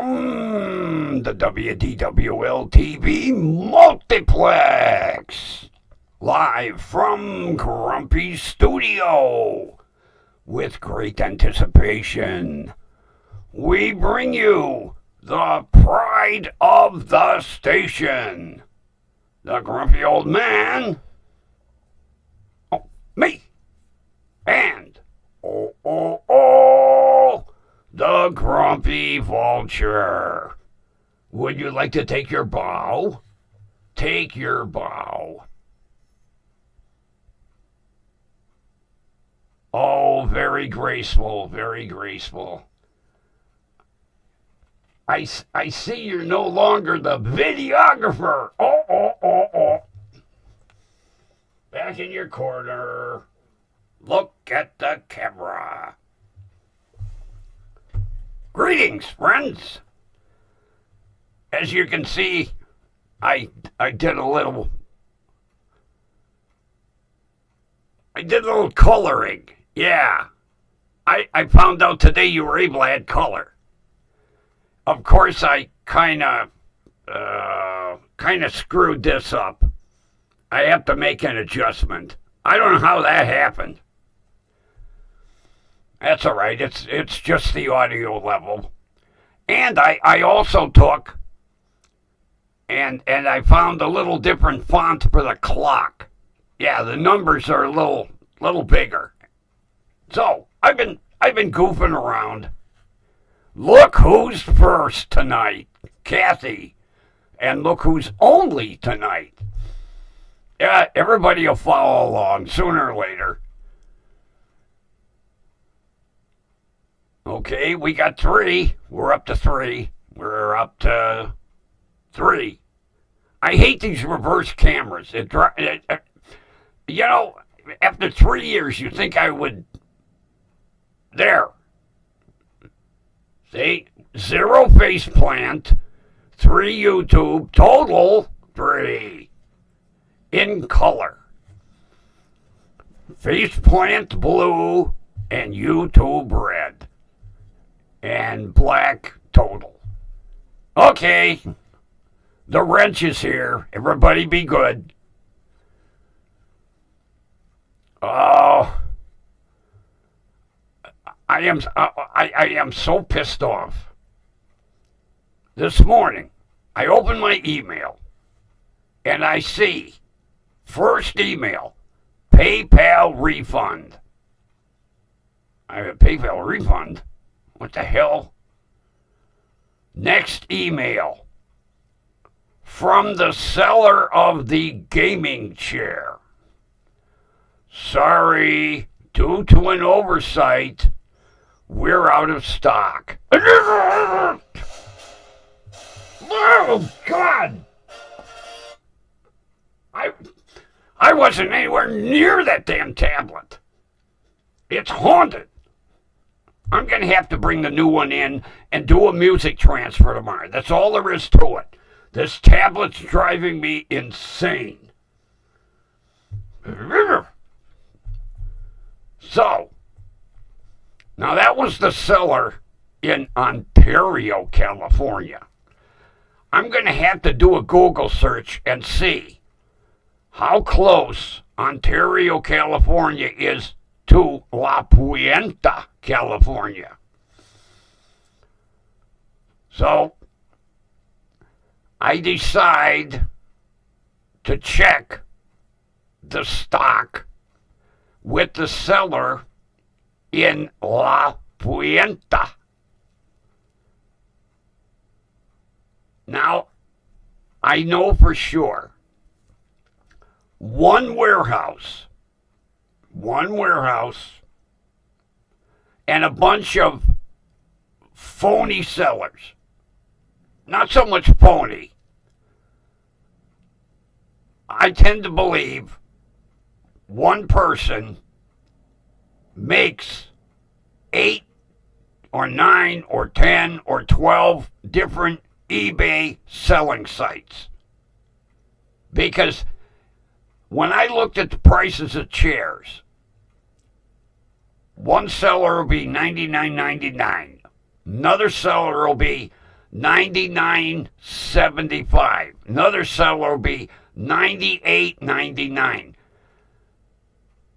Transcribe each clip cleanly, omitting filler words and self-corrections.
from the WDWL TV multiplex, live from Grumpy's studio. With great anticipation, we bring you the pride of the station, the grumpy old man, me, and the grumpy vulture. Would you like to take your bow? Take your bow. Oh, very graceful, very graceful. I see you're no longer the videographer. Oh. Back in your corner. Look at the camera. Greetings, friends. As you can see, I did a little coloring. Yeah. I found out today you were able to add color. Of course, I kind of screwed this up. I have to make an adjustment. I don't know how that happened. That's all right. It's just the audio level. And I also took and I found a little different font for the clock. Yeah, the numbers are a little bigger. So I've been goofing around. Look who's first tonight, Kathy. And look who's only tonight. Yeah, everybody will follow along sooner or later. Okay, we got 3. We're up to 3. We're up to 3. I hate these reverse cameras. After 3 years, you think I would... There. See? 0 faceplant, 3 YouTube, total 3. In color. Faceplant blue and YouTube red. And black total. Okay. The wrench is here. Everybody be good. Oh. I am so pissed off. This morning, I open my email and I see first email, PayPal refund. I have a PayPal refund? What the hell? Next email, from the seller of the gaming chair. Sorry, due to an oversight, we're out of stock. Oh, God! I wasn't anywhere near that damn tablet. It's haunted. I'm going to have to bring the new one in and do a music transfer tomorrow. That's all there is to it. This tablet's driving me insane. So, now that was the seller in Ontario, California. I'm going to have to do a Google search and see how close Ontario, California is to La Puente, California. So, I decide to check the stock with the seller in La Puente. Now, I know for sure one warehouse, and a bunch of phony sellers. Not so much phony. I tend to believe one person makes 8 or 9 or 10 or 12 different eBay selling sites. Because when I looked at the prices of chairs, one seller will be $99.99. Another seller will be $99.75. Another seller will be $98.99.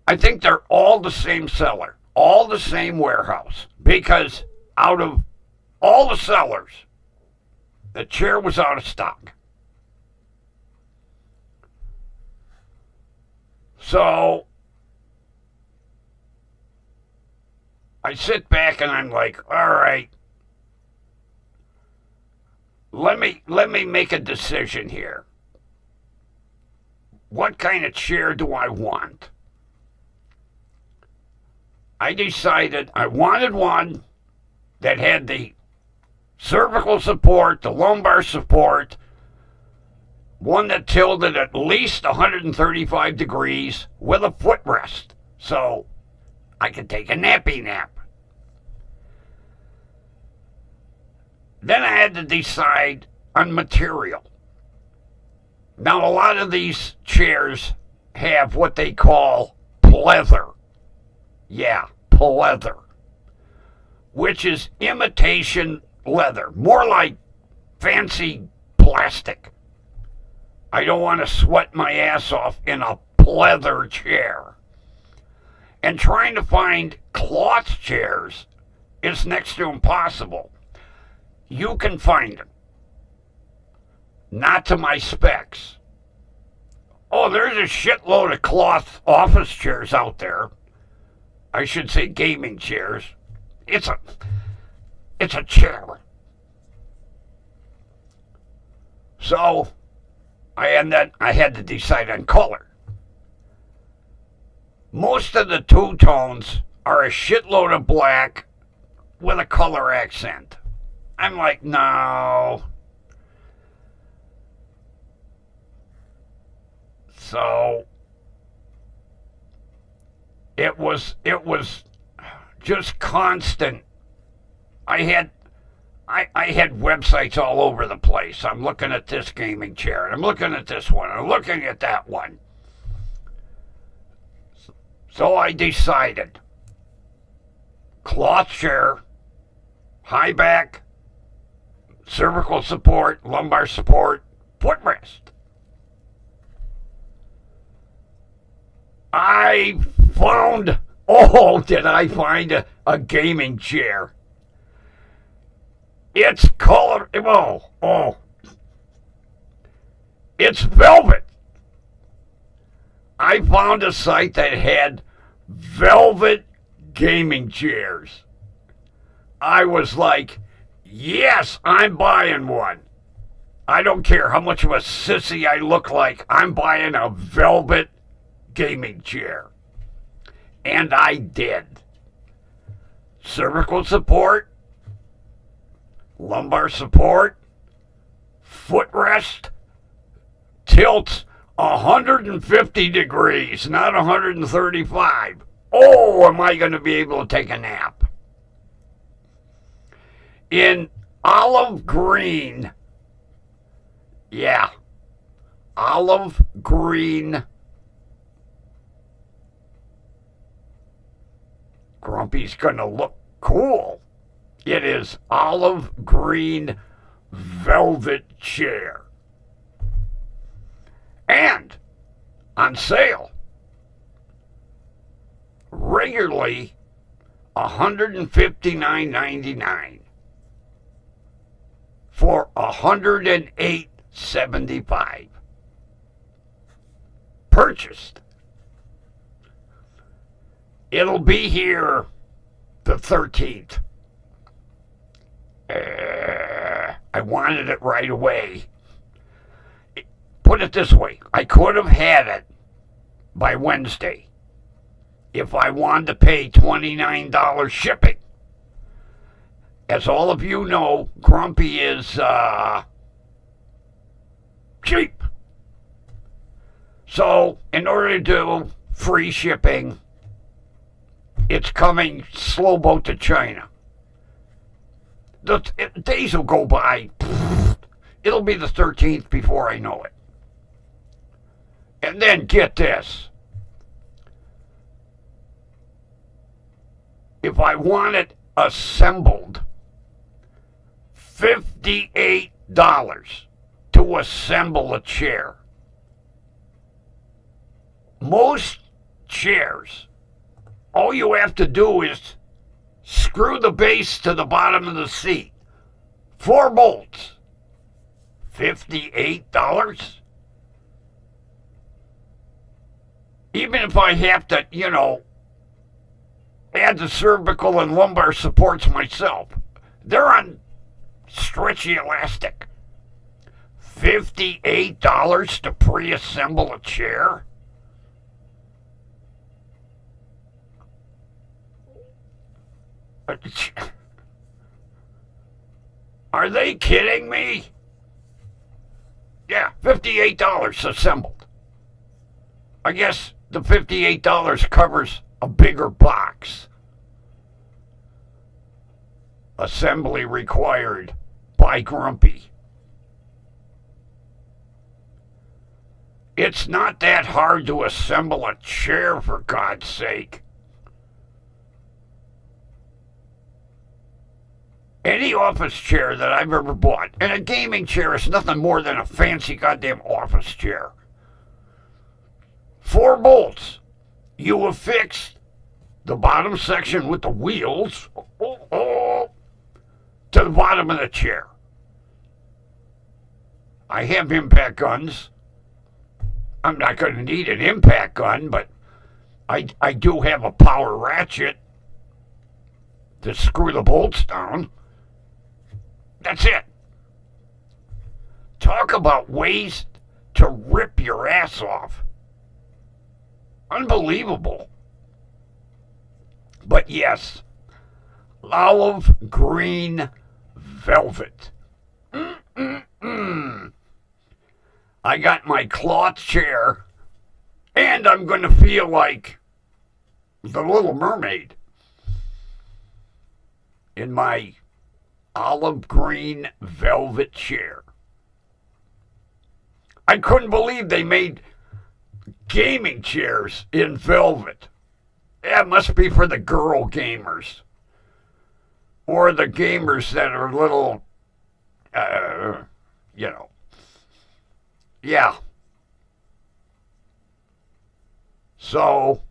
I think they're all the same seller, all the same warehouse, because out of all the sellers, the chair was out of stock. So I sit back and I'm like, all right, let me make a decision here. What kind of chair do I want? I decided I wanted one that had the cervical support, the lumbar support, one that tilted at least 135 degrees with a footrest, so I could take a nappy nap. Then I had to decide on material. Now, a lot of these chairs have what they call pleather. Yeah, pleather, which is imitation leather, more like fancy plastic. I don't want to sweat my ass off in a pleather chair. And trying to find cloth chairs is next to impossible. You can find them. Not to my specs. Oh, there's a shitload of cloth office chairs out there. I should say gaming chairs. It's a chair. So, I had to decide on color. Most of the two-tones are a shitload of black with a color accent. I'm like, no. So it was just constant. I had websites all over the place. I'm looking at this gaming chair, and I'm looking at this one, and I'm looking at that one. So I decided cloth chair, high back, cervical support, lumbar support, footrest. I found, did I find a gaming chair. It's color, it's velvet. I found a site that had velvet gaming chairs. I was like, yes, I'm buying one. I don't care how much of a sissy I look like. I'm buying a velvet gaming chair. And I did. Cervical support, lumbar support, footrest, tilts 150 degrees, not 135. Oh, am I going to be able to take a nap? In olive green, yeah, olive green. Grumpy's going to look cool. It is olive green velvet chair. And on sale, regularly $159.99 for $108.75. Purchased. It'll be here the 13th. I wanted it right away. Put it this way, I could have had it by Wednesday if I wanted to pay $29 shipping. As all of you know, Grumpy is cheap. So, in order to do free shipping, it's coming slow boat to China. The days will go by. It'll be the 13th before I know it. And then get this. If I want it assembled, $58 to assemble a chair. Most chairs, all you have to do is screw the base to the bottom of the seat. 4 bolts. $58? Even if I have to, add the cervical and lumbar supports myself, they're on stretchy elastic. $58 to pre-assemble a chair? Are they kidding me? Yeah, $58 assembled. I guess the $58 covers a bigger box. Assembly required by Grumpy. It's not that hard to assemble a chair, for God's sake. Any office chair that I've ever bought, and a gaming chair is nothing more than a fancy goddamn office chair. 4 bolts. You affix the bottom section with the wheels to the bottom of the chair. I have impact guns. I'm not going to need an impact gun, but I do have a power ratchet to screw the bolts down. That's it. Talk about ways to rip your ass off. Unbelievable. But yes, olive green velvet. I got my cloth chair, and I'm going to feel like the Little Mermaid in my olive green velvet chair. I couldn't believe they made gaming chairs in velvet. That must be for the girl gamers. Or the gamers that are little, Yeah. So,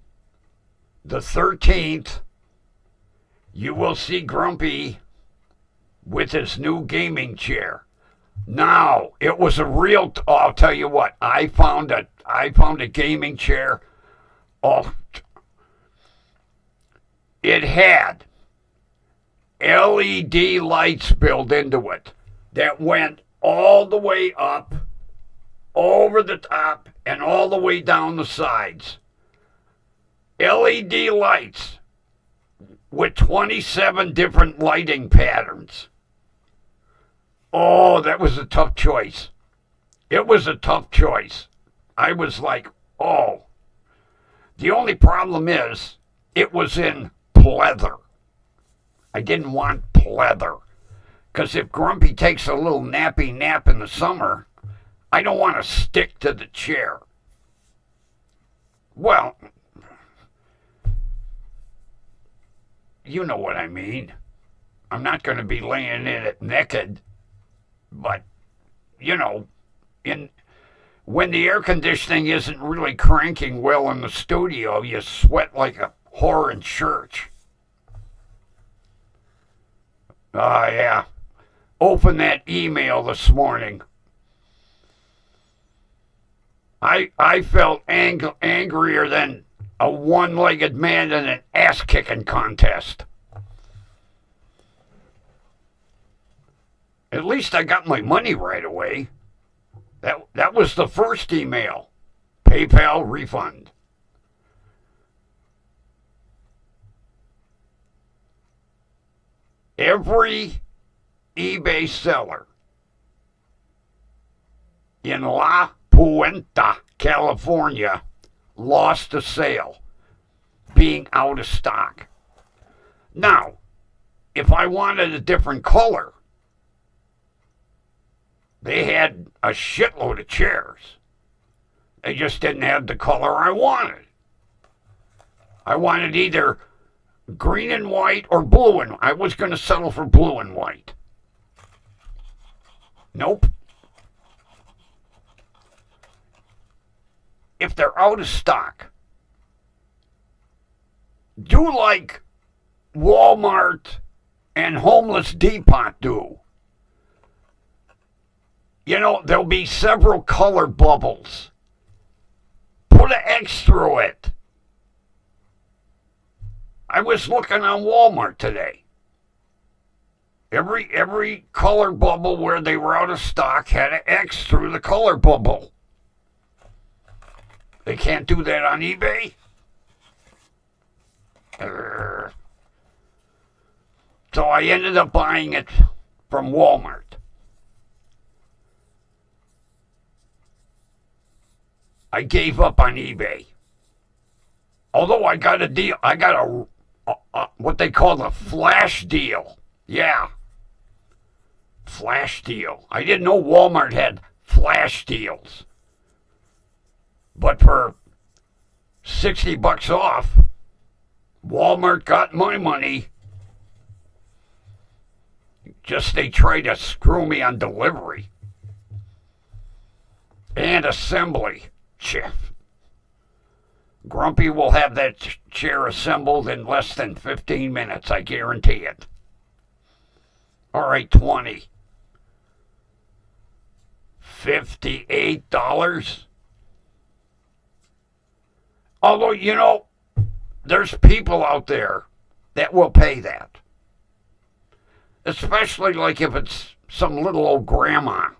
the 13th, you will see Grumpy with his new gaming chair. Now, it was a real, I'll tell you what, I found a gaming chair. Oh, it had LED lights built into it that went all the way up, over the top, and all the way down the sides. LED lights with 27 different lighting patterns. Oh, that was a tough choice. It was a tough choice. I was like, oh. The only problem is, it was in pleather. I didn't want pleather. Because if Grumpy takes a little nappy nap in the summer, I don't want to stick to the chair. Well, you know what I mean. I'm not going to be laying in it naked. But, when the air conditioning isn't really cranking well in the studio, you sweat like a whore in church. Yeah. Open that email this morning. I felt angrier than a one-legged man in an ass-kicking contest. At least I got my money right away. That was the first email. PayPal refund. Every eBay seller in La Puente, California, lost a sale, being out of stock. Now, if I wanted a different color, they had a shitload of chairs. They just didn't have the color I wanted. I wanted either green and white or blue and I was going to settle for blue and white. Nope. If they're out of stock, do like Walmart and Homeless Depot do. You know, there'll be several color bubbles. Put an X through it. I was looking on Walmart today. Every color bubble where they were out of stock had an X through the color bubble. They can't do that on eBay? Arrrgh. So I ended up buying it from Walmart. I gave up on eBay. Although I got a deal, I got a what they call a flash deal. Yeah. Flash deal. I didn't know Walmart had flash deals. But for $60 off, Walmart got my money. Just they tried to screw me on delivery and assembly. Chef. Grumpy will have that chair assembled in less than 15 minutes, I guarantee it. All right, 20. $58? Although, you know, there's people out there that will pay that. Especially like if it's some little old grandma.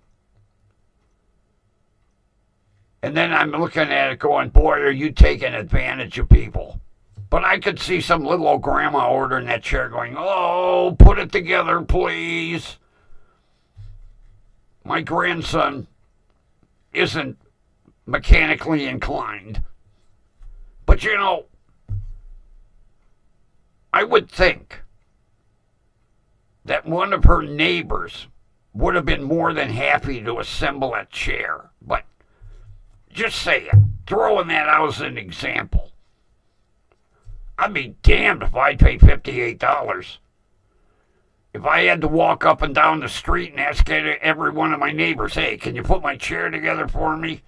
And then I'm looking at it going, boy, are you taking advantage of people. But I could see some little old grandma ordering that chair going, oh, put it together, please. My grandson isn't mechanically inclined. But, you know, I would think that one of her neighbors would have been more than happy to assemble a chair. But just saying, throwing that out as an example. I'd be damned if I'd pay $58. If I had to walk up and down the street and ask every one of my neighbors, hey, can you put my chair together for me?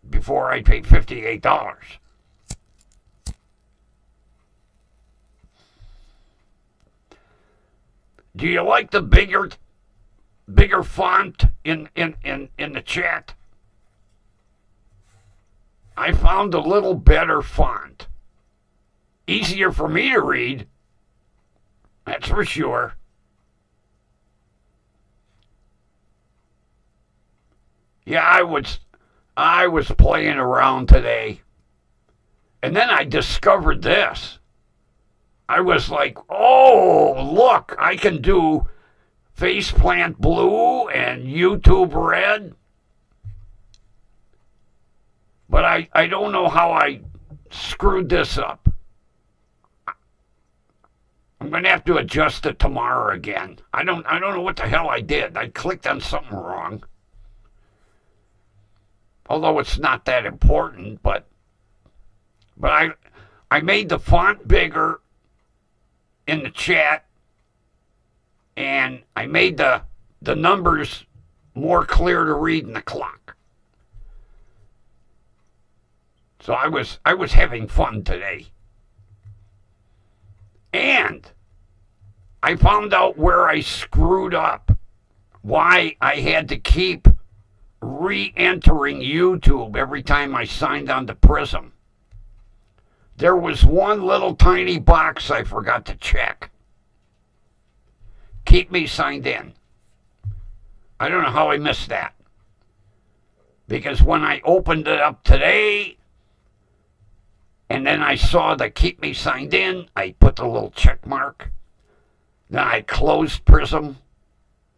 Before I'd pay $58. Do you like the bigger font in the chat? I found a little better font. Easier for me to read. That's for sure. Yeah, I was playing around today. And then I discovered this. I was like, oh, look, I can do Faceplant Blue and YouTube Red. But I don't know how I screwed this up. I'm going to have to adjust it tomorrow again. I don't know what the hell I did. I clicked on something wrong. Although it's not that important, but I made the font bigger in the chat, and I made the numbers more clear to read in the clock. So I was having fun today. And I found out where I screwed up, why I had to keep re-entering YouTube every time I signed on to Prism. There was one little tiny box I forgot to check. Keep me signed in. I don't know how I missed that. Because when I opened it up today, and then I saw the keep me signed in, I put the little check mark. Then I closed Prism.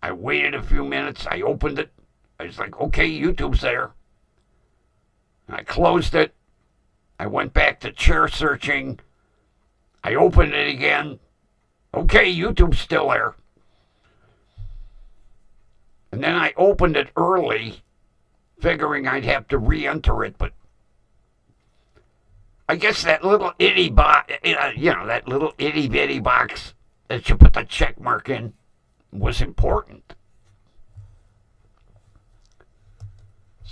I waited a few minutes. I opened it. I was like, okay, YouTube's there. And I closed it. I went back to chair searching. I opened it again. Okay, YouTube's still there. And then I opened it early, figuring I'd have to re-enter it, but I guess that little itty box, that little itty bitty box that you put the check mark in was important.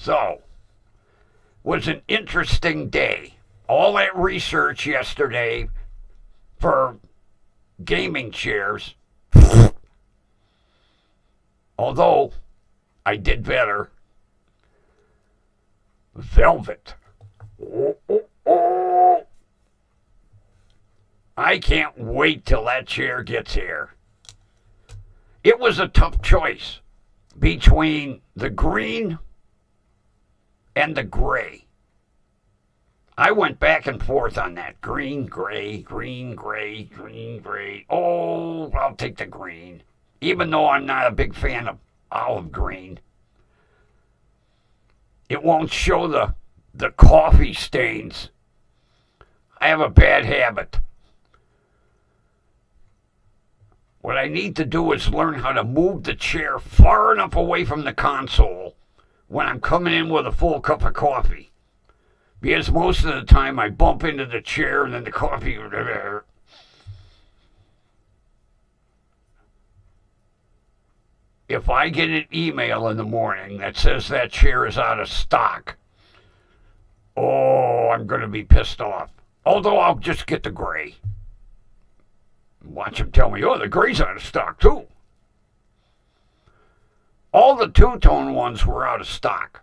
So, was an interesting day. All that research yesterday for gaming chairs. Although I did better. Velvet. Oh. I can't wait till that chair gets here. It was a tough choice between the green and the gray. I went back and forth on that. Green, gray, green, gray, green, gray. Oh, I'll take the green. Even though I'm not a big fan of olive green. It won't show the coffee stains. I have a bad habit. What I need to do is learn how to move the chair far enough away from the console when I'm coming in with a full cup of coffee. Because most of the time I bump into the chair and then the coffee... If I get an email in the morning that says that chair is out of stock, oh, I'm going to be pissed off. Although I'll just get the gray. Watch them tell me, oh, the gray's out of stock too. All the two-tone ones were out of stock.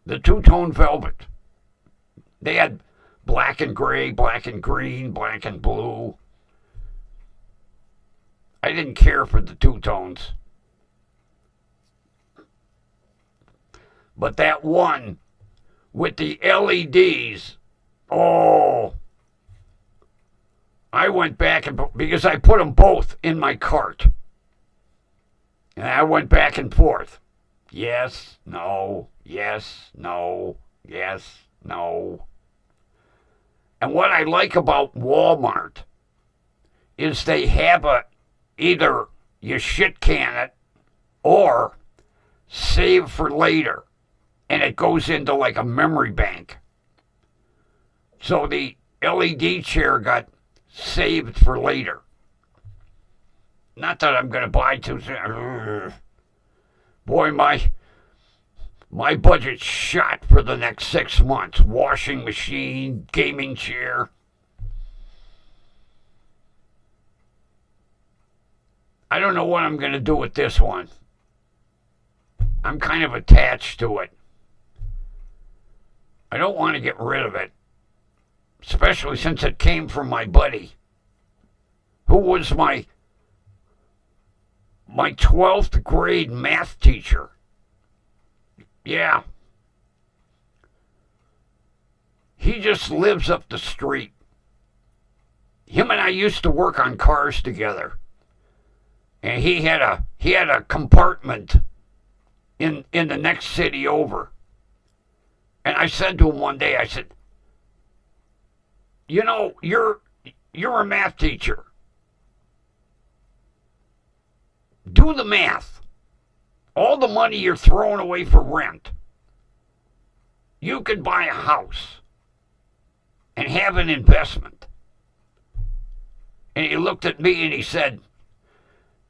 The two-tone velvet. They had black and gray, black and green, black and blue. I didn't care for the two-tones. But that one with the LEDs, oh, I went back and because I put them both in my cart. And I went back and forth. Yes, no, yes, no, yes, no. And what I like about Walmart is they have either you shit can it or save for later. And it goes into like a memory bank. So the LED chair got saved for later. Not that I'm going to buy too soon. Boy, my budget's shot for the next 6 months. Washing machine, gaming chair. I don't know what I'm going to do with this one. I'm kind of attached to it. I don't want to get rid of it. Especially since it came from my buddy. Who was my 12th grade math teacher. Yeah. He just lives up the street. Him and I used to work on cars together. And he had a compartment in the next city over. And I said to him one day, I said, you know, you're a math teacher. Do the math. All the money you're throwing away for rent, you could buy a house and have an investment. And he looked at me and he said,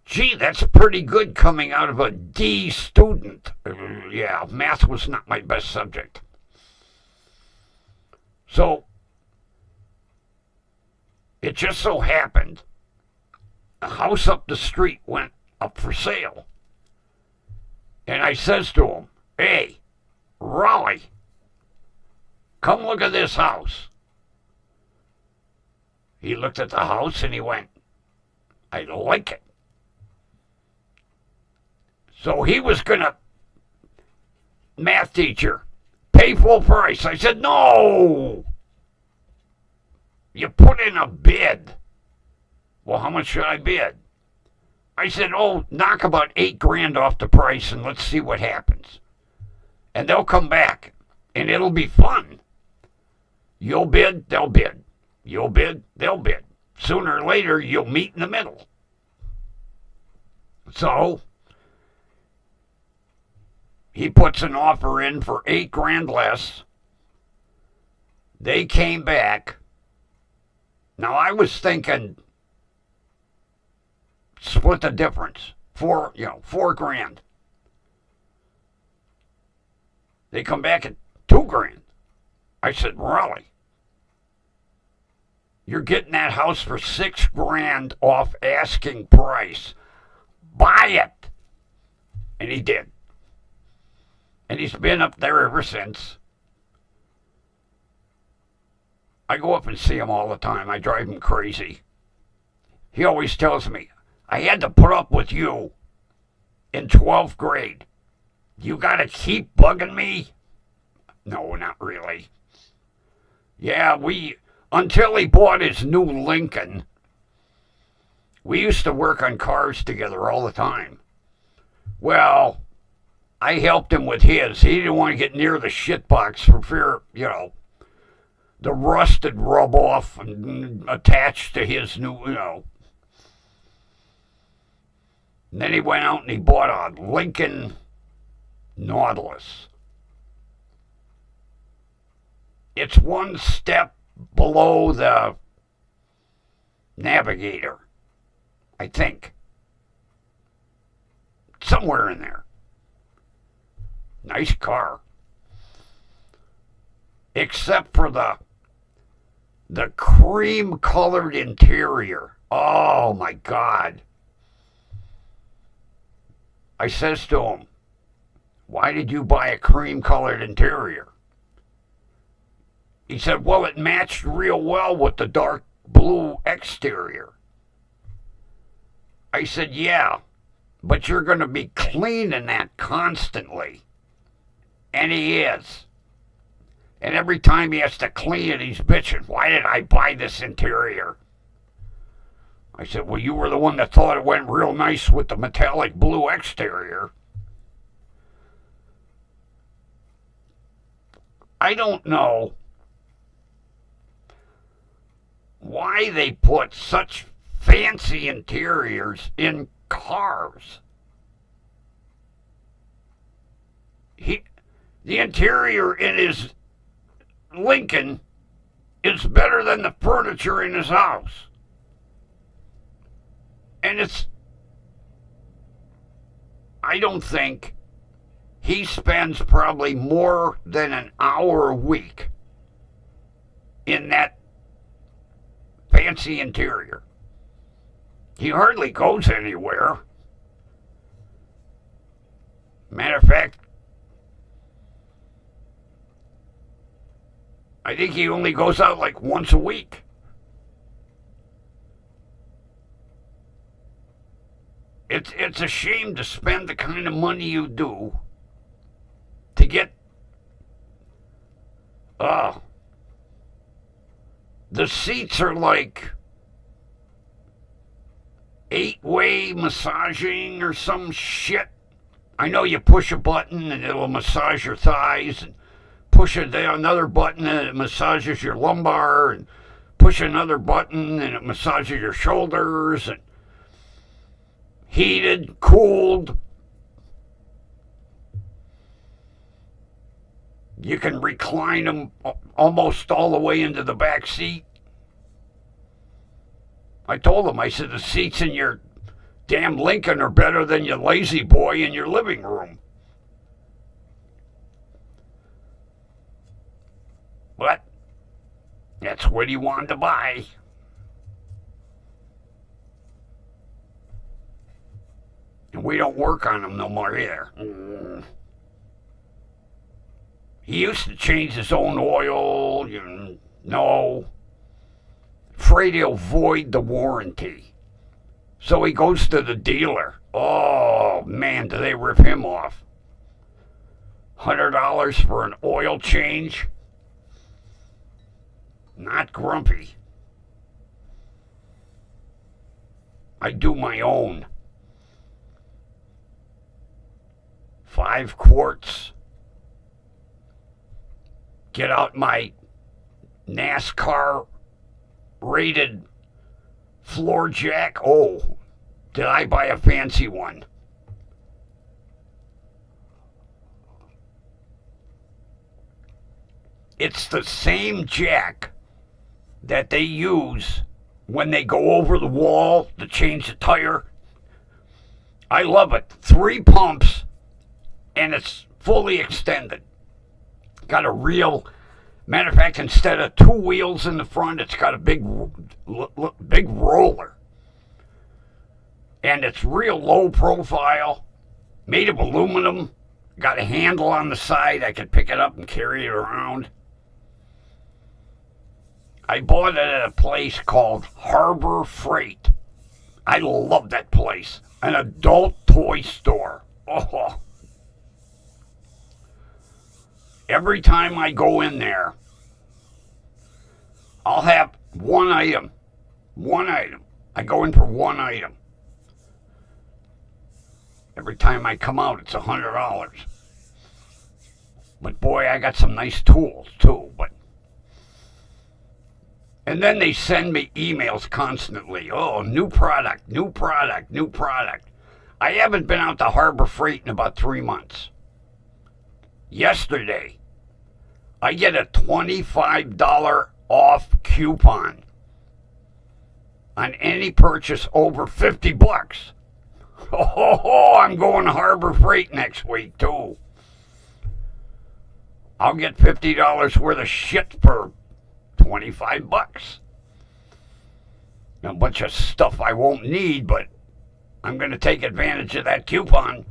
gee, that's pretty good coming out of a D student. Yeah, math was not my best subject. So, it just so happened, a house up the street went up for sale. And I says to him, hey, Raleigh, come look at this house. He looked at the house and he went, I like it. So he was going to, math teacher, pay full price. I said, no. You put in a bid. Well, how much should I bid? I said, oh, knock about $8,000 off the price and let's see what happens. And they'll come back and it'll be fun. You'll bid, they'll bid. You'll bid, they'll bid. Sooner or later, you'll meet in the middle. So, he puts an offer in for $8,000 less. They came back. Now, I was thinking, split the difference. $4,000. They come back at $2,000. I said, really? You're getting that house for $6,000 off asking price. Buy it. And he did. And he's been up there ever since. I go up and see him all the time. I drive him crazy. He always tells me, I had to put up with you in 12th grade. You gotta keep bugging me? No, not really. Yeah, until he bought his new Lincoln, we used to work on cars together all the time. Well, I helped him with his. He didn't want to get near the shitbox for fear, the rust would rub off and attach to his new, And then he went out and he bought a Lincoln Nautilus. It's one step below the Navigator, I think. Somewhere in there. Nice car. Except for the cream-colored interior. Oh, my God. I says to him, why did you buy a cream-colored interior? He said, well, it matched real well with the dark blue exterior. I said, yeah, but you're going to be cleaning that constantly. And he is. And every time he has to clean it, he's bitching, why did I buy this interior? I said, well, you were the one that thought it went real nice with the metallic blue exterior. I don't know why they put such fancy interiors in cars. The interior in his Lincoln is better than the furniture in his house. And I don't think he spends probably more than an hour a week in that fancy interior. He hardly goes anywhere. Matter of fact, I think he only goes out like once a week. It's a shame to spend the kind of money you do to get the seats are like 8-way massaging or some shit. I know you push a button and it'll massage your thighs, and push another button and it massages your lumbar, and push another button and it massages your shoulders, and heated, cooled. You can recline them almost all the way into the back seat. I told him, I said, the seats in your damn Lincoln are better than your lazy boy in your living room. But that's what he wanted to buy. And we don't work on them no more either. He used to change his own oil, afraid he'll void the warranty. So he goes to the dealer. Oh, man, do they rip him off. $100 for an oil change? Not grumpy. I do my own. 5 quarts. Get out my NASCAR rated floor jack. Oh, did I buy a fancy one? It's the same jack that they use when they go over the wall to change the tire. I love it. 3 pumps, and it's fully extended. got a real, matter of fact, instead of two wheels in the front, it's got a big roller. And it's real low profile, made of aluminum, got a handle on the side. I could pick it up and carry it around. I bought it at a place called Arrrgh Freight. I love that place. An adult toy store. Oh. Every time I go in there, I'll have one item. One item. I go in for one item. Every time I come out, it's $100. But boy, I got some nice tools too. And then they send me emails constantly. Oh, new product, new product, new product. I haven't been out to Arrrgh Freight in about 3 months. Yesterday, I get a $25 off coupon on any purchase over $50. Oh, I'm going to Arrrgh Freight next week too. I'll get $50 worth of shit for $25. A bunch of stuff I won't need, but I'm going to take advantage of that coupon.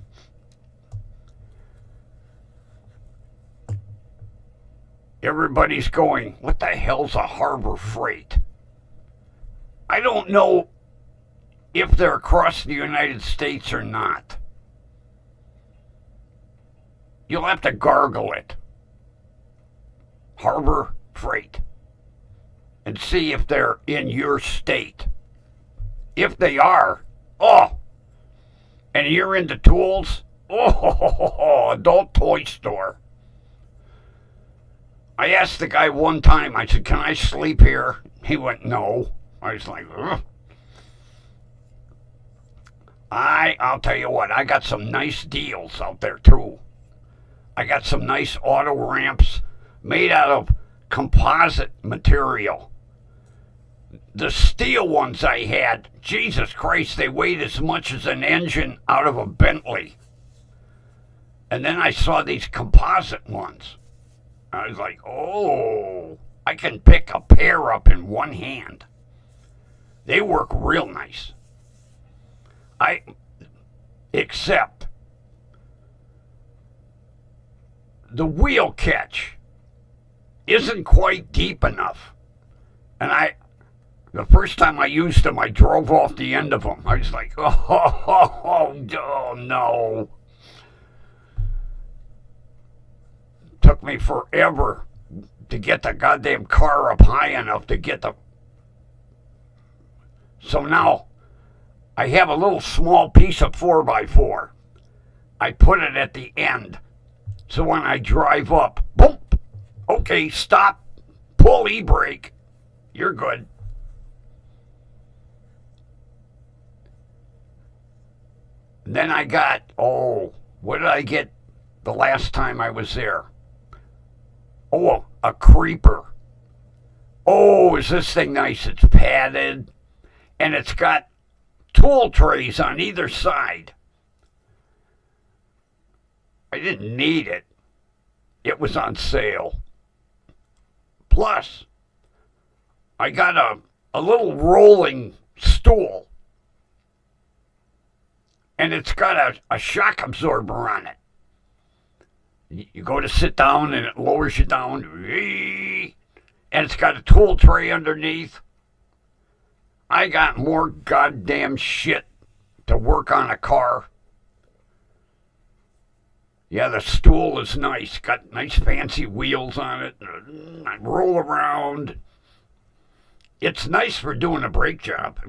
Everybody's going, what the hell's a Arrrgh Freight? I don't know if they're across the United States or not. You'll have to gargle it. Arrrgh Freight. And see if they're in your state. If they are, and you're into tools, adult toy store. I asked the guy one time, I said, can I sleep here? He went, no. I was like, ugh. I'll tell you what, I got some nice deals out there too. I got some nice auto ramps made out of composite material. The steel ones I had, Jesus Christ, they weighed as much as an engine out of a Bentley. And then I saw these composite ones. I was like, oh, I can pick a pair up in one hand. They work real nice. Except the wheel catch isn't quite deep enough. And the first time I used them, I drove off the end of them. I was like, oh no. Took me forever to get the goddamn car up high enough to get the... So now, I have a little small piece of 4x4. I put it at the end. So when I drive up, boom, okay, stop, pull e-brake, you're good. Then I got, what did I get the last time I was there? Oh, a creeper. Oh, is this thing nice? It's padded, and it's got tool trays on either side. I didn't need it. It was on sale. Plus, I got a little rolling stool. And it's got a shock absorber on it. You go to sit down and it lowers you down. And it's got a tool tray underneath. I got more goddamn shit to work on a car. Yeah, the stool is nice. Got nice fancy wheels on it. I roll around. It's nice for doing a brake job.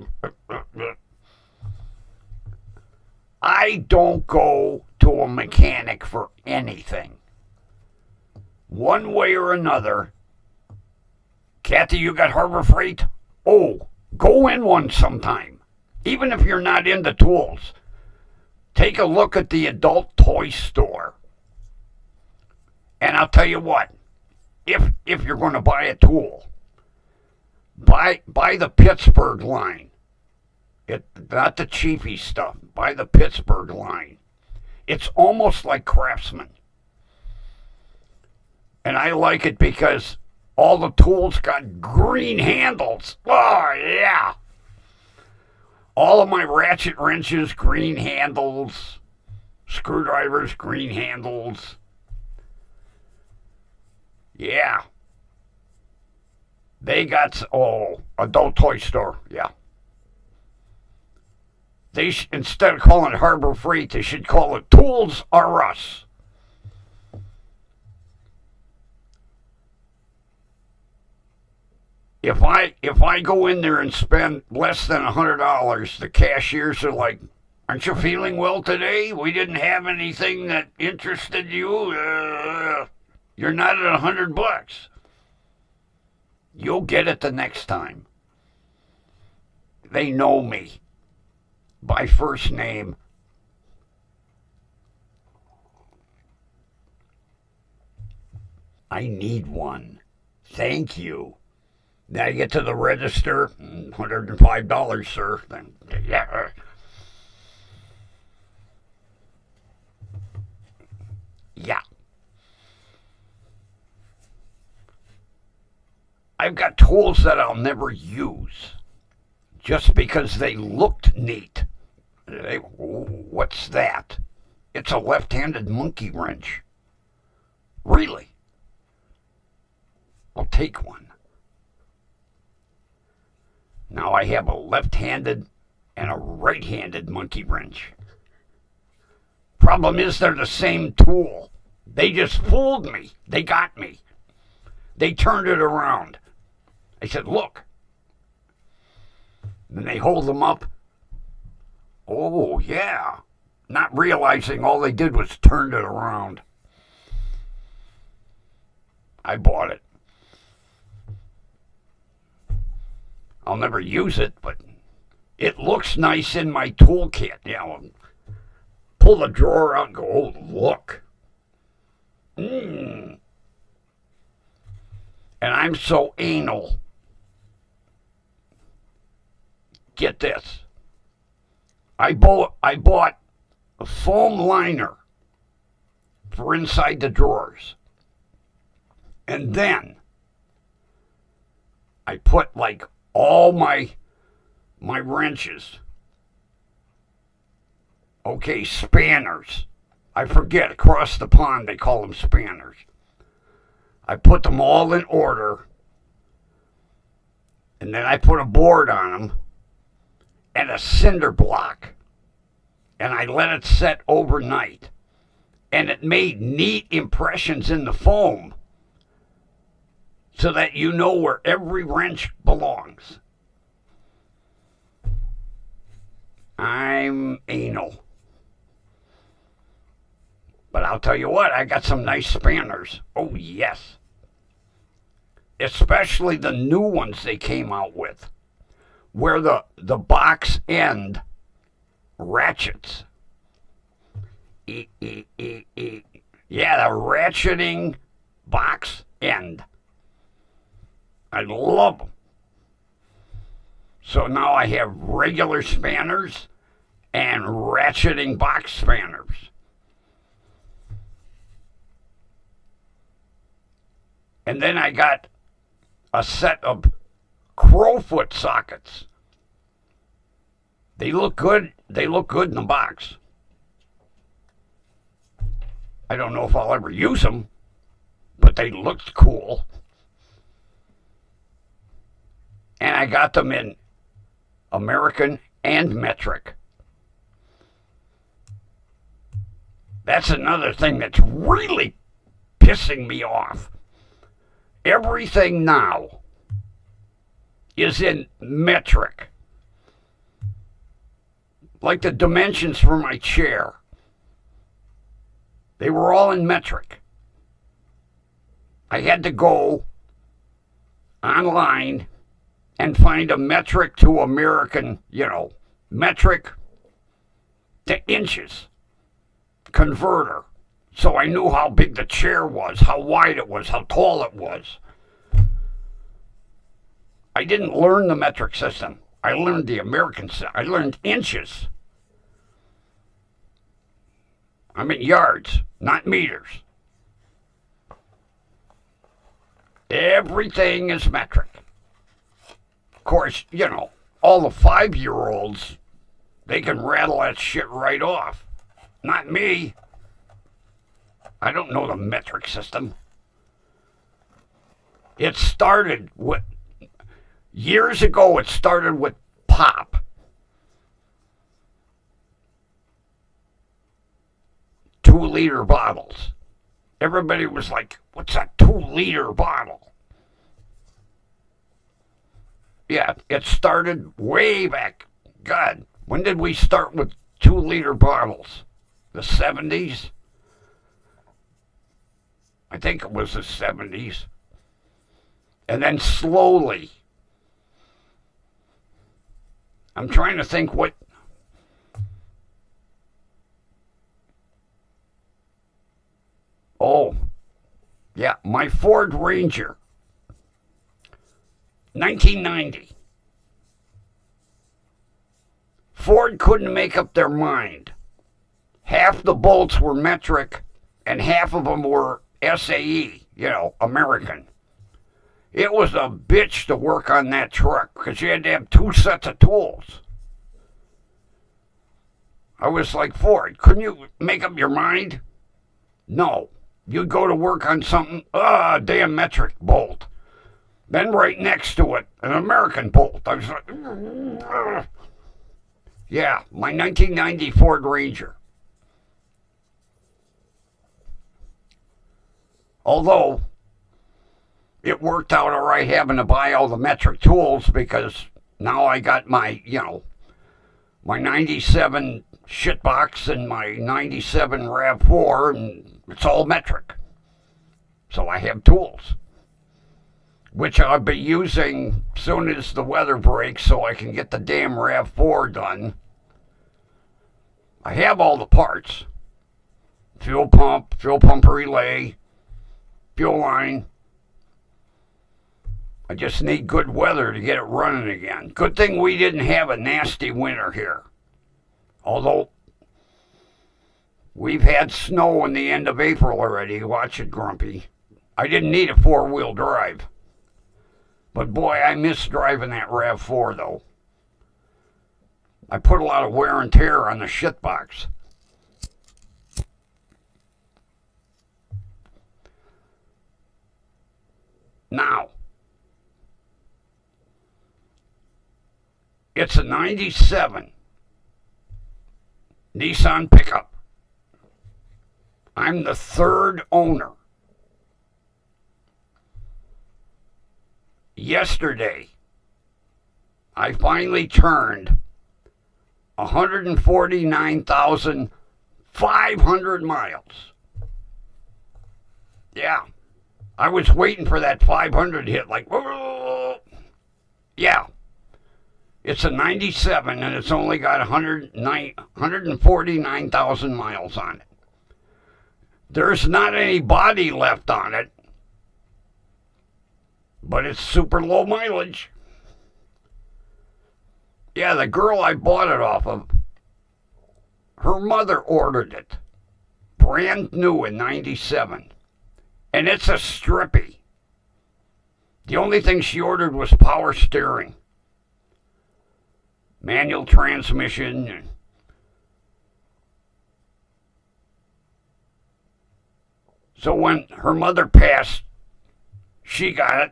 I don't go to a mechanic for anything. One way or another. Kathy, you got Arrrgh Freight? Oh, go in one sometime. Even if you're not into tools. Take a look at the adult toy store. And I'll tell you what. If you're going to buy a tool, buy the Pittsburgh line. Not the cheapy stuff. Buy the Pittsburgh line. It's almost like Craftsman. And I like it because all the tools got green handles. Oh, yeah. All of my ratchet wrenches, green handles. Screwdrivers, green handles. Yeah. They got, adult toy store. Yeah. Instead of calling it Harbor Freight, they should call it Tools R Us. If I go in there and spend less than $100, the cashiers are like, "Aren't you feeling well today? We didn't have anything that interested you. You're not at $100. You'll get it the next time." They know me by first name. I need one. Thank you. Then I get to the register, $105, sir. Then, yeah. Yeah. I've got tools that I'll never use just because they looked neat. What's that? It's a left-handed monkey wrench. Really? I'll take one. Now I have a left-handed and a right-handed monkey wrench. Problem is they're the same tool. They just fooled me. They got me. They turned it around. I said, "Look." Then they hold them up. Oh, yeah. Not realizing all they did was turn it around. I bought it. I'll never use it, but it looks nice in my toolkit. I'll pull the drawer out and go, "Oh, look." And I'm so anal. Get this. I bought a foam liner for inside the drawers. And then I put like all my wrenches. Okay, spanners. I forget, across the pond they call them spanners. I put them all in order. And then I put a board on them and a cinder block. And I let it set overnight. And it made neat impressions in the foam so that you know where every wrench belongs. I'm anal. But I'll tell you what, I got some nice spanners. Oh, yes. Especially the new ones they came out with, where the box end ratchets. Yeah, the ratcheting box end. I love them. So now I have regular spanners and ratcheting box spanners. And then I got a set of crowfoot sockets. They look good. They look good in the box. I don't know if I'll ever use them, but they looked cool. And I got them in American and metric. That's another thing that's really pissing me off. Everything now is in metric. Like the dimensions for my chair. They were all in metric. I had to go online and find a metric to American, metric to inches converter. So I knew how big the chair was, how wide it was, how tall it was. I didn't learn the metric system. I learned the American system. I learned inches. I mean yards, not meters. Everything is metric. Of course, all the 5-year-olds, they can rattle that shit right off. Not me. I don't know the metric system. It started with, years ago, it started with pop. Two-liter bottles. Everybody was like, what's a 2-liter bottle? Yeah, it started way back. God, when did we start with 2-liter bottles? The 70s? I think it was the 70s. And then slowly, I'm trying to think what. Oh, yeah, my Ford Ranger, 1990. Ford couldn't make up their mind. Half the bolts were metric and half of them were SAE, American. It was a bitch to work on that truck because you had to have 2 sets of tools. I was like, Ford, couldn't you make up your mind? No. You'd go to work on something, damn metric bolt. Then right next to it, an American bolt. I was like, yeah, my 1990 Ford Ranger. Although, it worked out all right having to buy all the metric tools because now I got my, my 97 shitbox and my 97 RAV4 and it's all metric. So I have tools, which I'll be using soon as the weather breaks so I can get the damn RAV4 done. I have all the parts. Fuel pump relay, fuel line. I just need good weather to get it running again. Good thing we didn't have a nasty winter here. Although, we've had snow in the end of April already. Watch it, Grumpy. I didn't need a 4-wheel drive. But boy, I miss driving that RAV4 though. I put a lot of wear and tear on the shitbox. Now, it's a 97 Nissan pickup. I'm the 3rd owner. Yesterday, I finally turned 149,500 miles. Yeah. I was waiting for that 500 hit, like, whoa. Yeah. It's a 97 and it's only got 149,000 miles on it. There's not any body left on it, but it's super low mileage. Yeah, the girl I bought it off of, her mother ordered it, brand new in 97. And it's a strippy. The only thing she ordered was power steering. Manual transmission. So when her mother passed, she got it.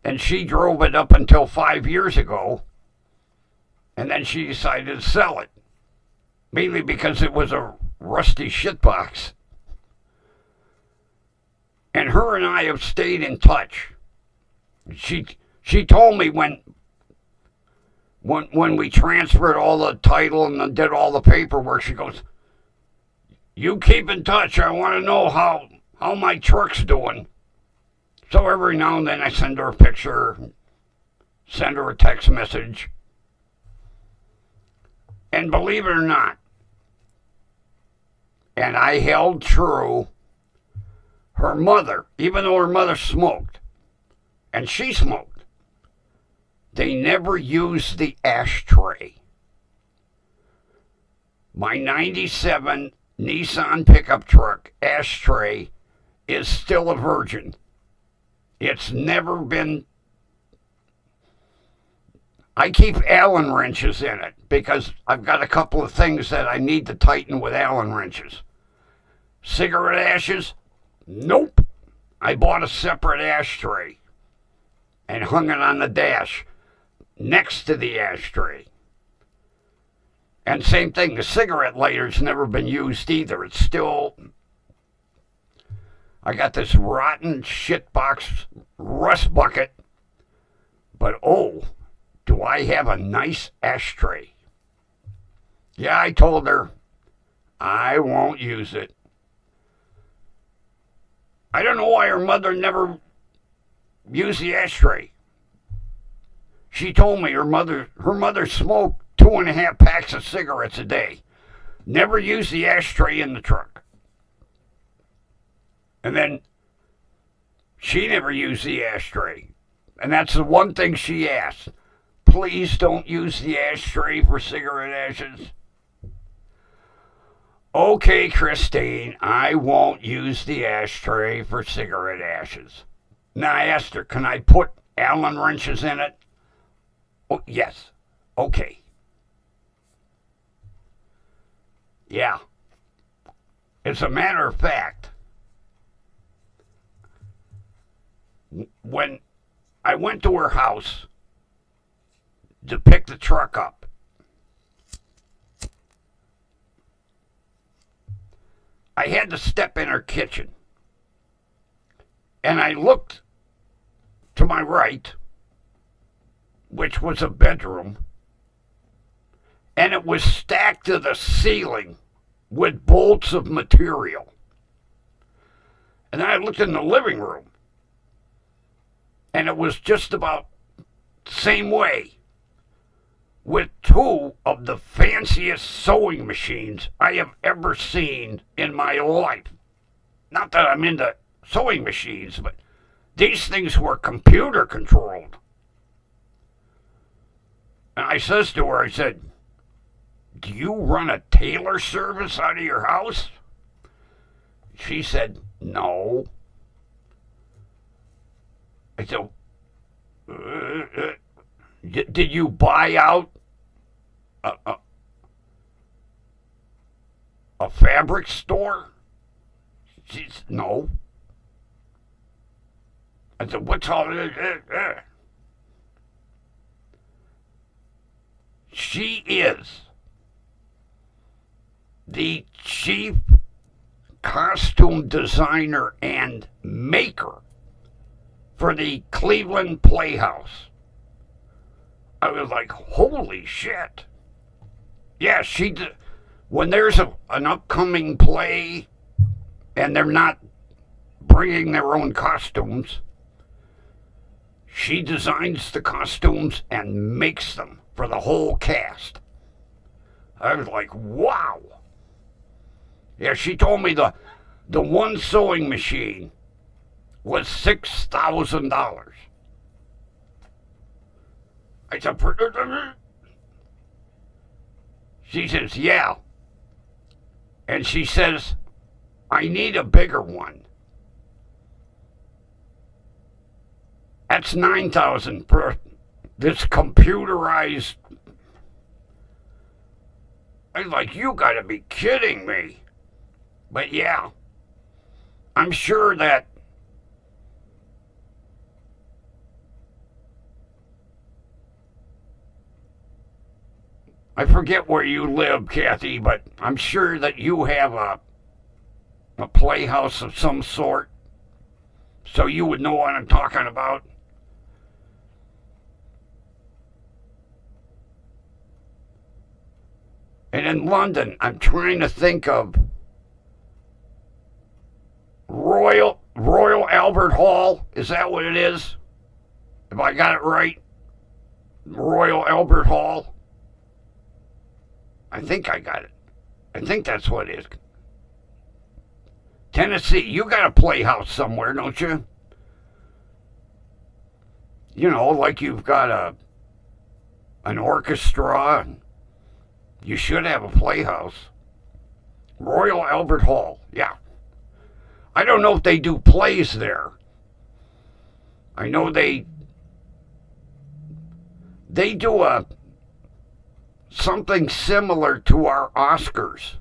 And she drove it up until 5 years ago. And then she decided to sell it. Mainly because it was a rusty shitbox. And her and I have stayed in touch. She told me when we transferred all the title and did all the paperwork, she goes, you keep in touch. I want to know how my truck's doing. So every now and then I send her a picture, send her a text message. And believe it or not, and I held true, her mother, even though her mother smoked, and she smoked, they never used the ashtray. My 97 Nissan pickup truck ashtray is still a virgin. It's never been. I keep Allen wrenches in it because I've got a couple of things that I need to tighten with Allen wrenches. Cigarette ashes? Nope. I bought a separate ashtray and hung it on the dash next to the ashtray. And same thing, the cigarette lighter's never been used either. It's still. I got this rotten shitbox rust bucket, but oh, do I have a nice ashtray. Yeah, I told her I won't use it. I don't know why her mother never used the ashtray. She told me her mother smoked 2.5 packs of cigarettes a day. Never used the ashtray in the truck. And then she never used the ashtray. And that's the one thing she asked. Please don't use the ashtray for cigarette ashes. Okay, Christine, I won't use the ashtray for cigarette ashes. Now I asked her, can I put Allen wrenches in it? Oh, yes. Okay. Yeah. As a matter of fact, when I went to her house to pick the truck up, I had to step in her kitchen. And I looked to my right, which was a bedroom, and it was stacked to the ceiling with bolts of material. And then I looked in the living room, and it was just about the same way, with 2 of the fanciest sewing machines I have ever seen in my life. Not that I'm into sewing machines, but these things were computer controlled. And I says to her, I said, do you run a tailor service out of your house? She said, no. I said, did you buy out a fabric store? She said, no. I said, what's all this? She is the chief costume designer and maker for the Cleveland Playhouse. I was like, holy shit. Yeah, when there's an upcoming play and they're not bringing their own costumes, she designs the costumes and makes them for the whole cast. I was like, wow. Yeah, she told me the one sewing machine was $6,000. I said, she says, yeah. And she says, I need a bigger one. That's $9,000 for this computerized. I was like, you gotta be kidding me. But yeah, I'm sure that I forget where you live, Kathy, but I'm sure that you have a playhouse of some sort, so you would know what I'm talking about. And in London, I'm trying to think of Royal Albert Hall. Is that what it is? If I got it right? Royal Albert Hall. I think I got it. I think that's what it is. Tennessee, you got a playhouse somewhere, don't you? You know, like you've got an orchestra. You should have a playhouse. Royal Albert Hall, yeah. I don't know if they do plays there. I know they do something similar to our Oscars.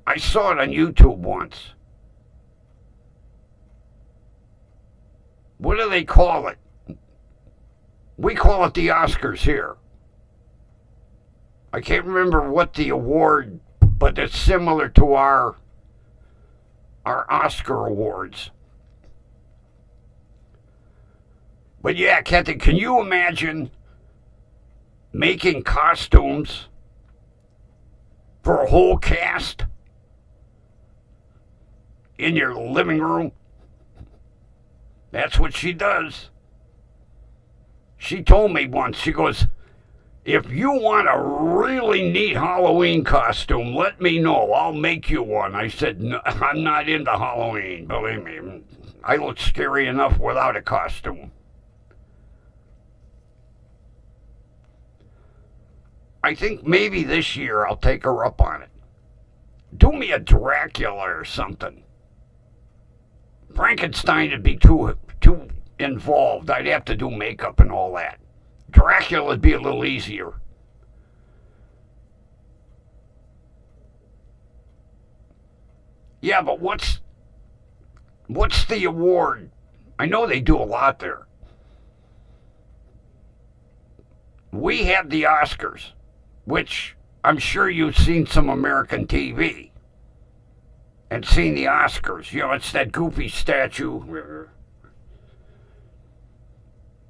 I saw it on YouTube once. What do they call it? We call it the Oscars here. I can't remember what the award, but it's similar to our Oscar awards. But yeah, Kathy, can you imagine making costumes for a whole cast in your living room? That's what she does. She told me once, she goes, if you want a really neat Halloween costume, let me know. I'll make you one. I said, no, I'm not into Halloween, believe me. I look scary enough without a costume. I think maybe this year I'll take her up on it. Do me a Dracula or something. Frankenstein would be too involved. I'd have to do makeup and all that. Dracula would be a little easier. Yeah, but what's the award? I know they do a lot there. We have the Oscars, which I'm sure you've seen some American TV and seen the Oscars. You know, it's that goofy statue.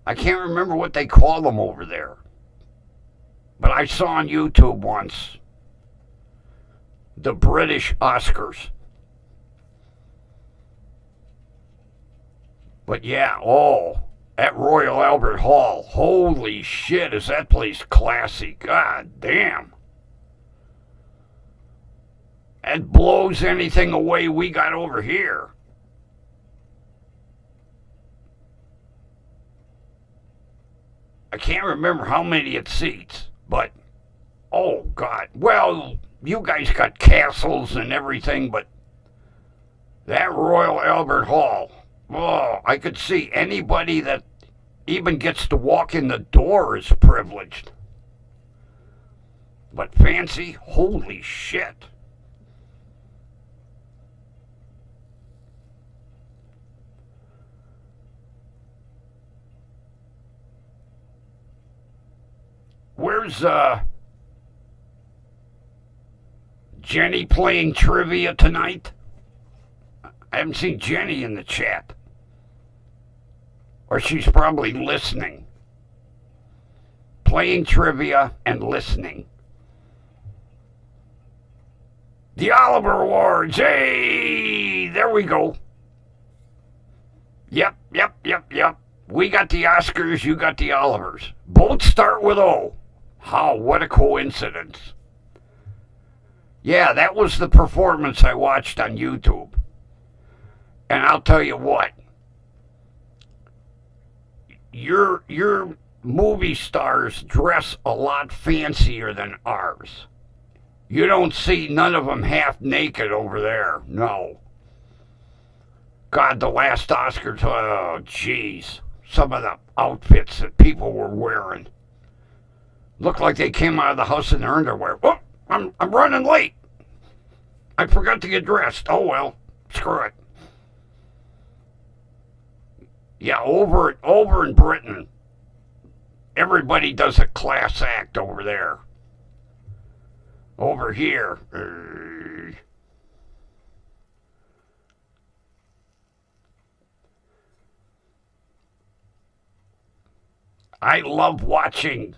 I can't remember what they call them over there. But I saw on YouTube once the British Oscars. But yeah, at Royal Albert Hall. Holy shit, is that place classy. God damn. That blows anything away we got over here. I can't remember how many it seats, but oh God. Well, you guys got castles and everything, but that Royal Albert Hall, I could see anybody that even gets to walk in the door is privileged. But fancy, holy shit. Where's Jenny playing trivia tonight? I haven't seen Jenny in the chat. Or she's probably listening. Playing trivia and listening. The Oliver Awards. Hey, there we go. Yep. We got the Oscars, you got the Olivers. Both start with O. What a coincidence. Yeah, that was the performance I watched on YouTube. And I'll tell you what. Your movie stars dress a lot fancier than ours. You don't see none of them half naked over there. No. God, the last Oscars, oh, jeez. Some of the outfits that people were wearing. Looked like they came out of the house in their underwear. Oh, I'm running late. I forgot to get dressed. Oh, well, screw it. Yeah, over in Britain, everybody does a class act over there. Over here, I love watching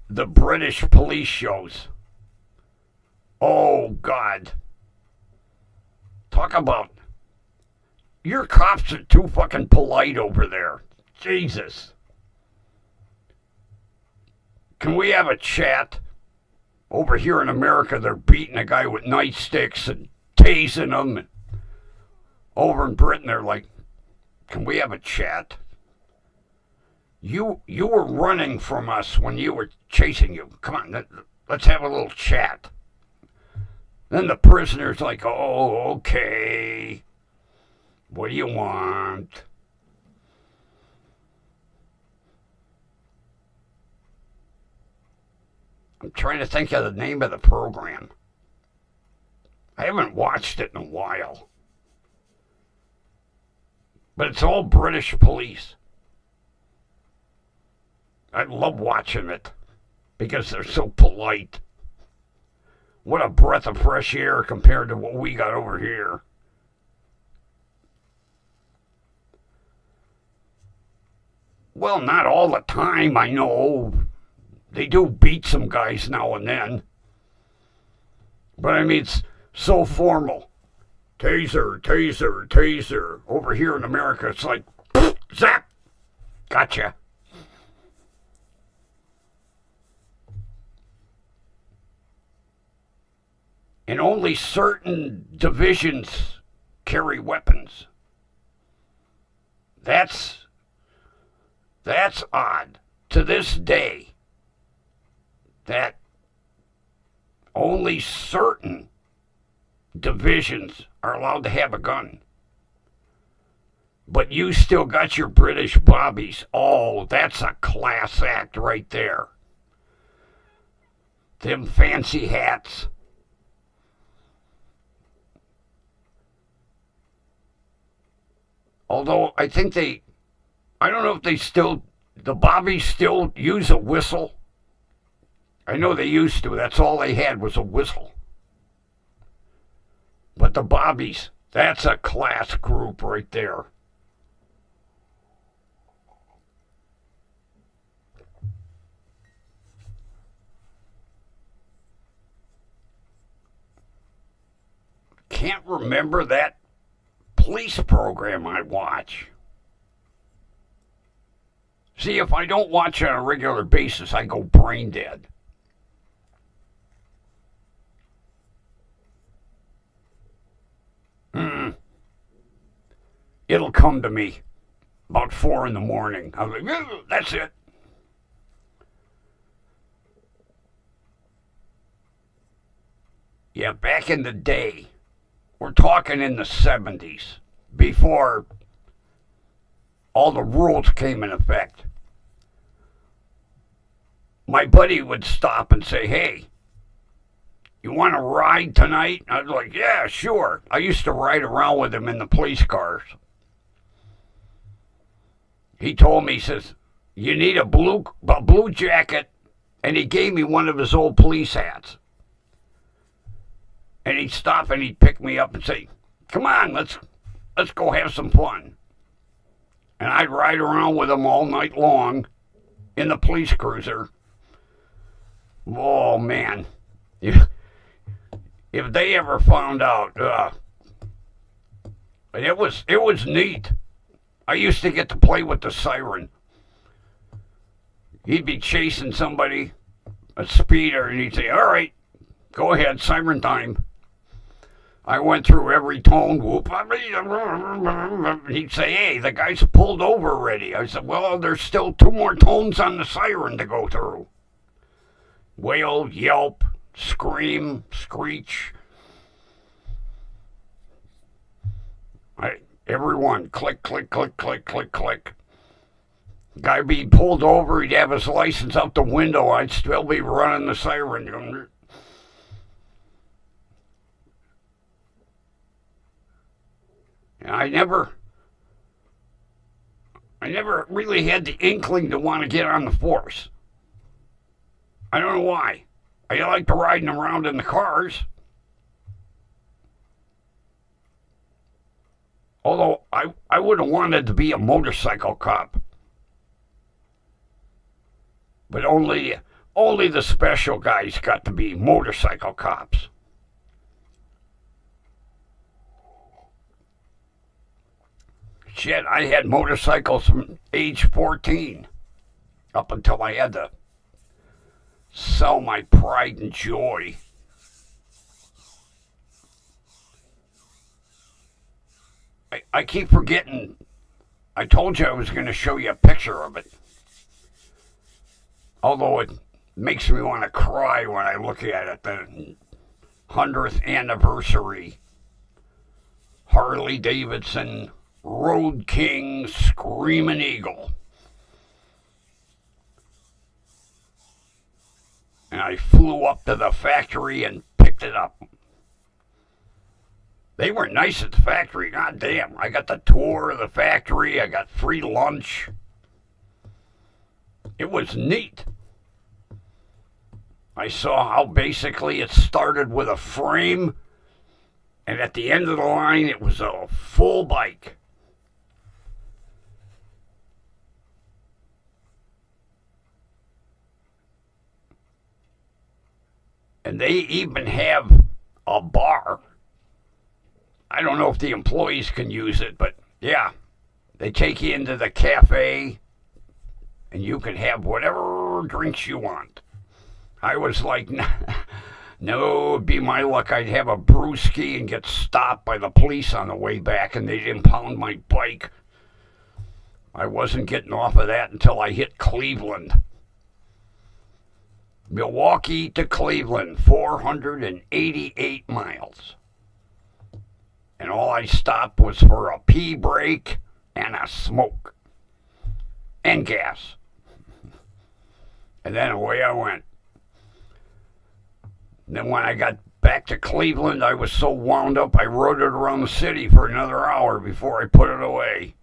the British police shows. Oh, God. Talk about... Your cops are too fucking polite over there. Jesus. Can we have a chat? Over here in America, they're beating a guy with nightsticks and tasing him. Over in Britain, they're like, can we have a chat? You were running from us when you were chasing you. Come on, let's have a little chat. Then the prisoner's like, oh, okay. What do you want? I'm trying to think of the name of the program. I haven't watched it in a while. But it's all British police. I love watching it because they're so polite. What a breath of fresh air compared to what we got over here. Well, not all the time, I know. They do beat some guys now and then. But I mean, it's so formal. Taser, taser, taser. Over here in America, it's like, zap, gotcha. And only certain divisions carry weapons. That's odd. To this day, that only certain divisions are allowed to have a gun. But you still got your British bobbies. Oh, that's a class act right there. Them fancy hats. Although I think I don't know if the bobbies still use a whistle. I know they used to. That's all they had was a whistle. But the bobbies, that's a class group right there. Can't remember that police program I watch. See, if I don't watch on a regular basis, I go brain dead. It'll come to me about 4 in the morning. I'm like, that's it. Yeah, back in the day, we're talking in the 70s, before all the rules came in effect. My buddy would stop and say, hey, you want to ride tonight? I was like, yeah, sure. I used to ride around with him in the police cars. He told me, he says, you need a blue jacket, and he gave me one of his old police hats. And he'd stop and he'd pick me up and say, come on, let's go have some fun. And I'd ride around with him all night long in the police cruiser. Oh, man. If they ever found out, it was neat. I used to get to play with the siren. He'd be chasing somebody, a speeder, and he'd say, all right, go ahead, siren time. I went through every tone, whoop. He'd say, hey, the guy's pulled over already. I said, well, there's still 2 more tones on the siren to go through. Wail, yelp, scream, screech. Everyone, click, click, click, click, click, click. Guy be pulled over, he'd have his license out the window. I'd still be running the siren. And I never really had the inkling to want to get on the force. I don't know why. I liked riding around in the cars. Although I would have wanted to be a motorcycle cop. But only the special guys got to be motorcycle cops. Shit, I had motorcycles from age 14 up until I had to sell my pride and joy. I keep forgetting. I told you I was going to show you a picture of it. Although it makes me want to cry when I look at it. 100th anniversary Harley Davidson Road King Screaming Eagle. And I flew up to the factory and picked it up. They were nice at the factory, goddamn. I got the tour of the factory, I got free lunch. It was neat. I saw how basically it started with a frame, and at the end of the line, it was a full bike. And they even have a bar. I don't know if the employees can use it, but yeah, they take you into the cafe and you can have whatever drinks you want. I was like, no, it'd be my luck I'd have a brewski and get stopped by the police on the way back and they'd impound my bike. I wasn't getting off of that until I hit Cleveland. Milwaukee to Cleveland, 488 miles. And all I stopped was for a pee break and a smoke. And gas. And then away I went. And then when I got back to Cleveland, I was so wound up, I rode it around the city for another hour before I put it away.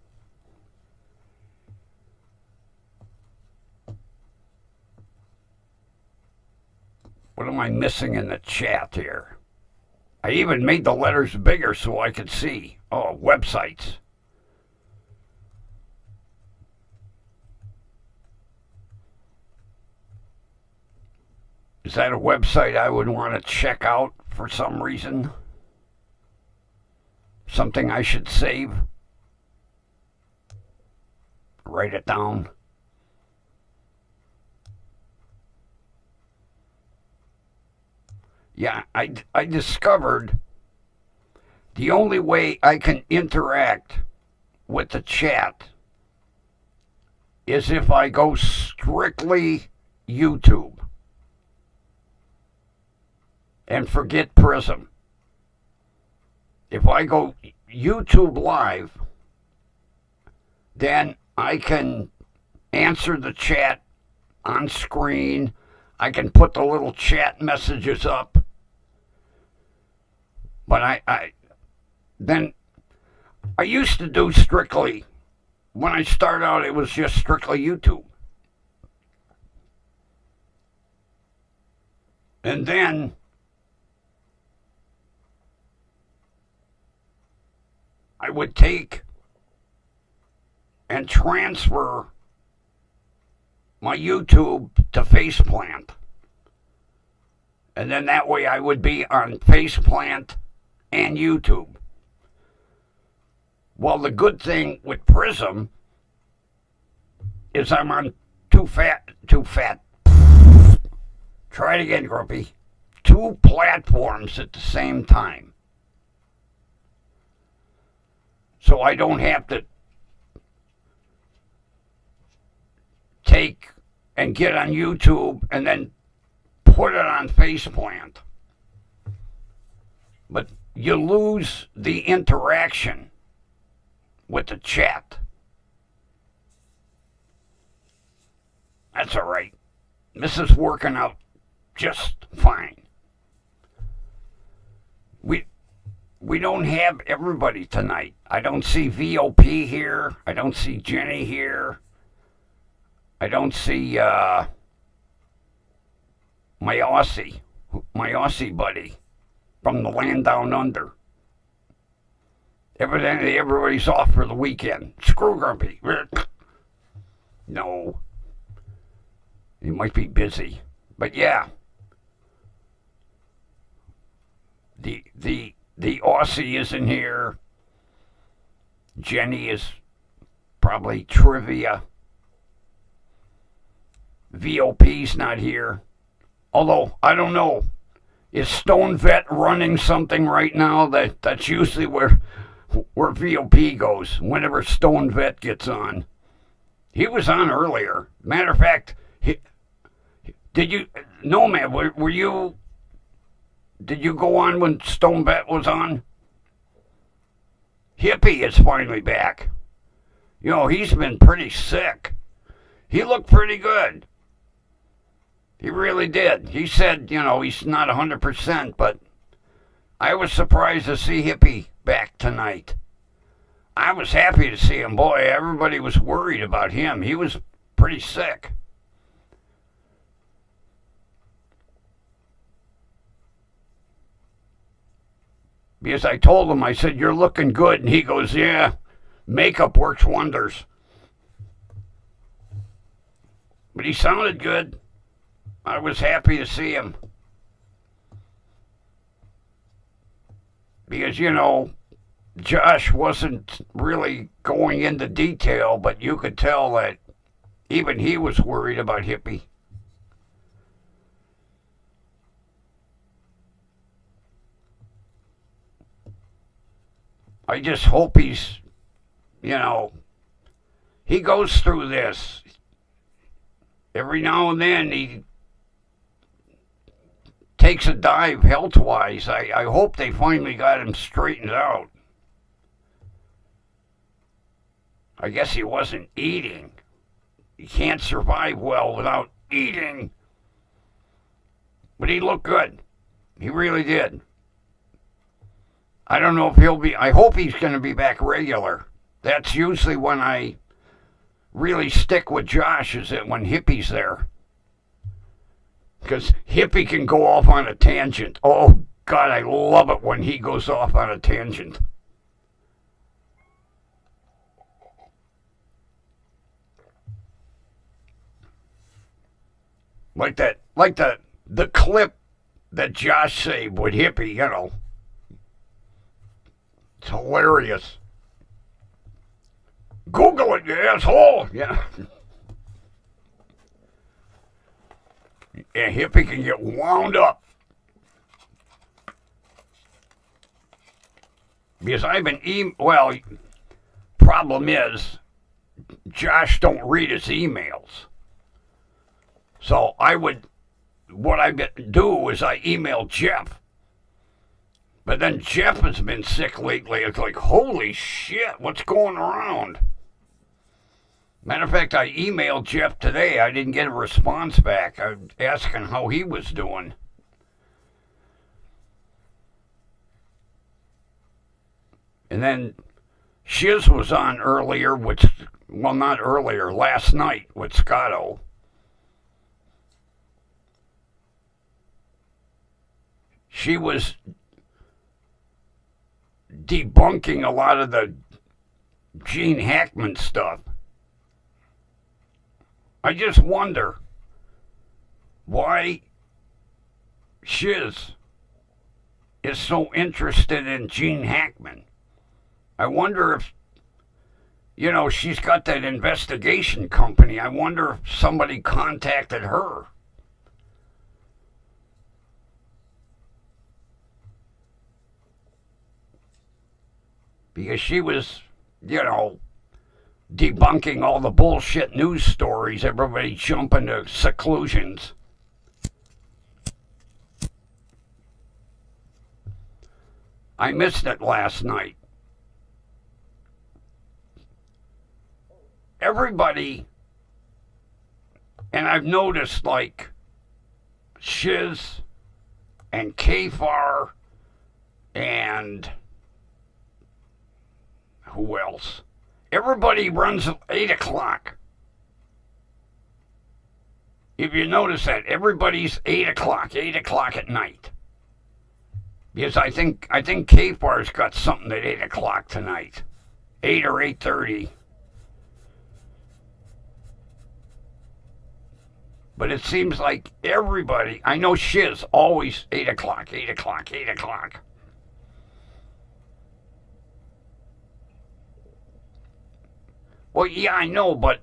What am I missing in the chat here? I even made the letters bigger so I could see. Oh, websites. Is that a website I would want to check out for some reason? Something I should save? Write it down. Yeah, I discovered the only way I can interact with the chat is if I go strictly YouTube and forget Prism. If I go YouTube Live, then I can answer the chat on screen. I can put the little chat messages up. But I used to do strictly, when I started out, it was just strictly YouTube. And then I would take and transfer my YouTube to Faceplant. And then that way I would be on Faceplant and YouTube. Well, the good thing with Prism is I'm on too fat. Try it again, Grumpy. 2 platforms at the same time. So I don't have to take and get on YouTube and then put it on Faceplant. But you lose the interaction with the chat. That's all right. This is working out just fine. We don't have everybody tonight. I don't see VOP here. I don't see Jenny here. I don't see my Aussie buddy from the land down under. Evidently everybody's off for the weekend. Screw Grumpy. No. He might be busy. But yeah. The Aussie isn't here. Jenny is probably trivia. VOP's not here. Although, I don't know. Is Stone Vet running something right now? That's usually where VOP goes, whenever Stone Vet gets on. He was on earlier. Matter of fact, did you... No, man, were you Did you go on when Stone Bet was on? Hippie is finally back. You know, he's been pretty sick. He looked pretty good. He really did. He said, you know, he's not 100%, but I was surprised to see Hippie back tonight. I was happy to see him. Boy, everybody was worried about him. He was pretty sick. Because I told him, I said, you're looking good. And he goes, yeah, makeup works wonders. But he sounded good. I was happy to see him. Because, you know, Josh wasn't really going into detail, but you could tell that even he was worried about Hippie. I just hope he's, you know, he goes through this. Every now and then he takes a dive health-wise. I hope they finally got him straightened out. I guess he wasn't eating. He can't survive well without eating. But he looked good. He really did. I don't know if he'll be... I hope he's going to be back regular. That's usually when I really stick with Josh, is it when Hippie's there. Because Hippie can go off on a tangent. Oh, God, I love it when he goes off on a tangent. Like the clip that Josh saved with Hippie, you know. It's hilarious. Google it, you asshole. Yeah. Yeah, Hippie can get wound up. Because I've been well, problem is, Josh don't read his emails. So what I do is I email Jeff. But then Jeff has been sick lately. It's like, holy shit, what's going around? Matter of fact, I emailed Jeff today. I didn't get a response back. I was asking how he was doing. And then Shiz was on earlier, not earlier, last night with Scotto. She was debunking a lot of the Gene Hackman stuff. I just wonder why Shiz is so interested in Gene Hackman. I wonder if, you know, she's got that investigation company. I wonder if somebody contacted her. Because she was, you know, debunking all the bullshit news stories, everybody jumping to seclusions. I missed it last night. Everybody, and I've noticed like Shiz and Kfar and who else? Everybody runs at 8 o'clock. If you notice that, everybody's 8 o'clock at night. Because I think Kfar's got something at 8 o'clock tonight. 8 or 8:30. But it seems like everybody, I know Shiz, always 8 o'clock. Well, yeah, I know, but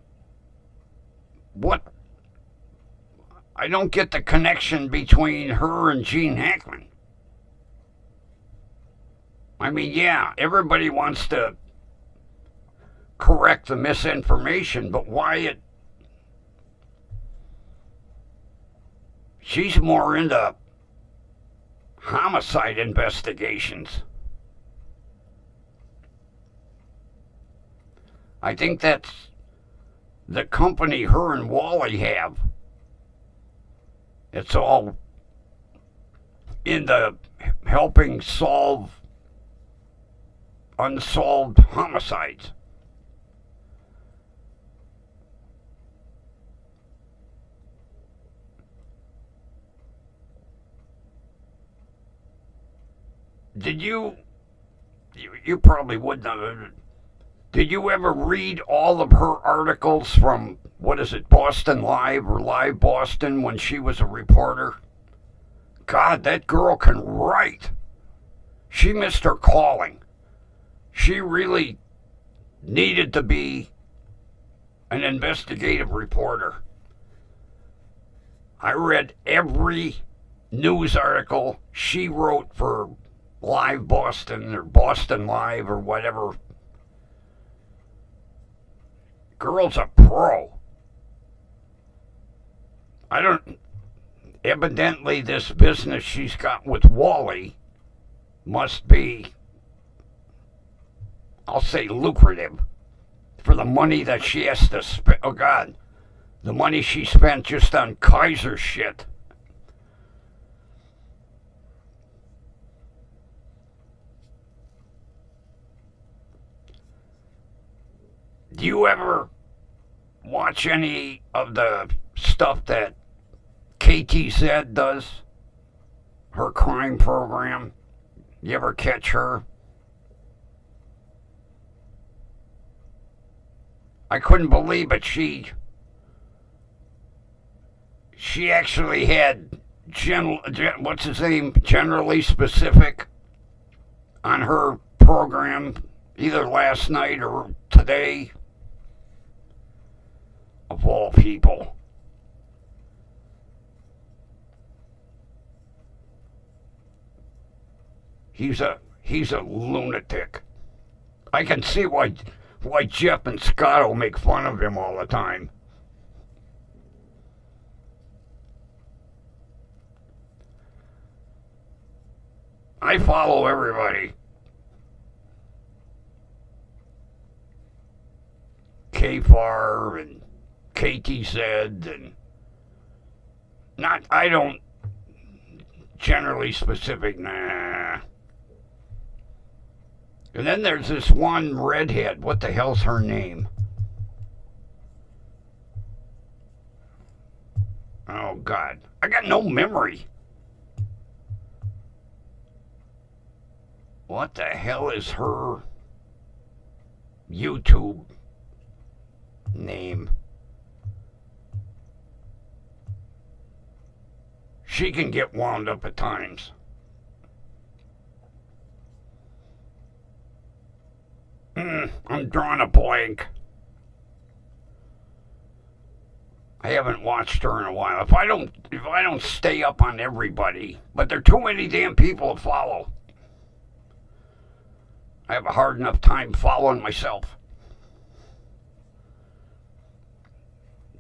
what? I don't get the connection between her and Gene Hackman. I mean, yeah, everybody wants to correct the misinformation, but why she's more into homicide investigations. I think that's the company her and Wally have. It's all in the helping solve unsolved homicides. Did you probably wouldn't have. Did you ever read all of her articles from, what is it, Boston Live or Live Boston when she was a reporter? God, that girl can write. She missed her calling. She really needed to be an investigative reporter. I read every news article she wrote for Live Boston or Boston Live or whatever. Girl's a pro. Evidently this business she's got with Wally must be, I'll say, lucrative for the money that she has to spend. Oh God, the money she spent just on Kaiser shit. Do you ever watch any of the stuff that KTZ does? Her crime program? You ever catch her? I couldn't believe it. She actually had what's his name? Generally Specific on her program either last night or today. Of all people. He's a lunatic. I can see why Jeff and Scotto make fun of him all the time. I follow everybody. KFAR and KTZ and I don't generally specific, nah. And then there's this one redhead. What the hell's her name? Oh God, I got no memory. What the hell is her YouTube name? She can get wound up at times. I'm drawing a blank. I haven't watched her in a while. If I don't stay up on everybody, but there are too many damn people to follow. I have a hard enough time following myself.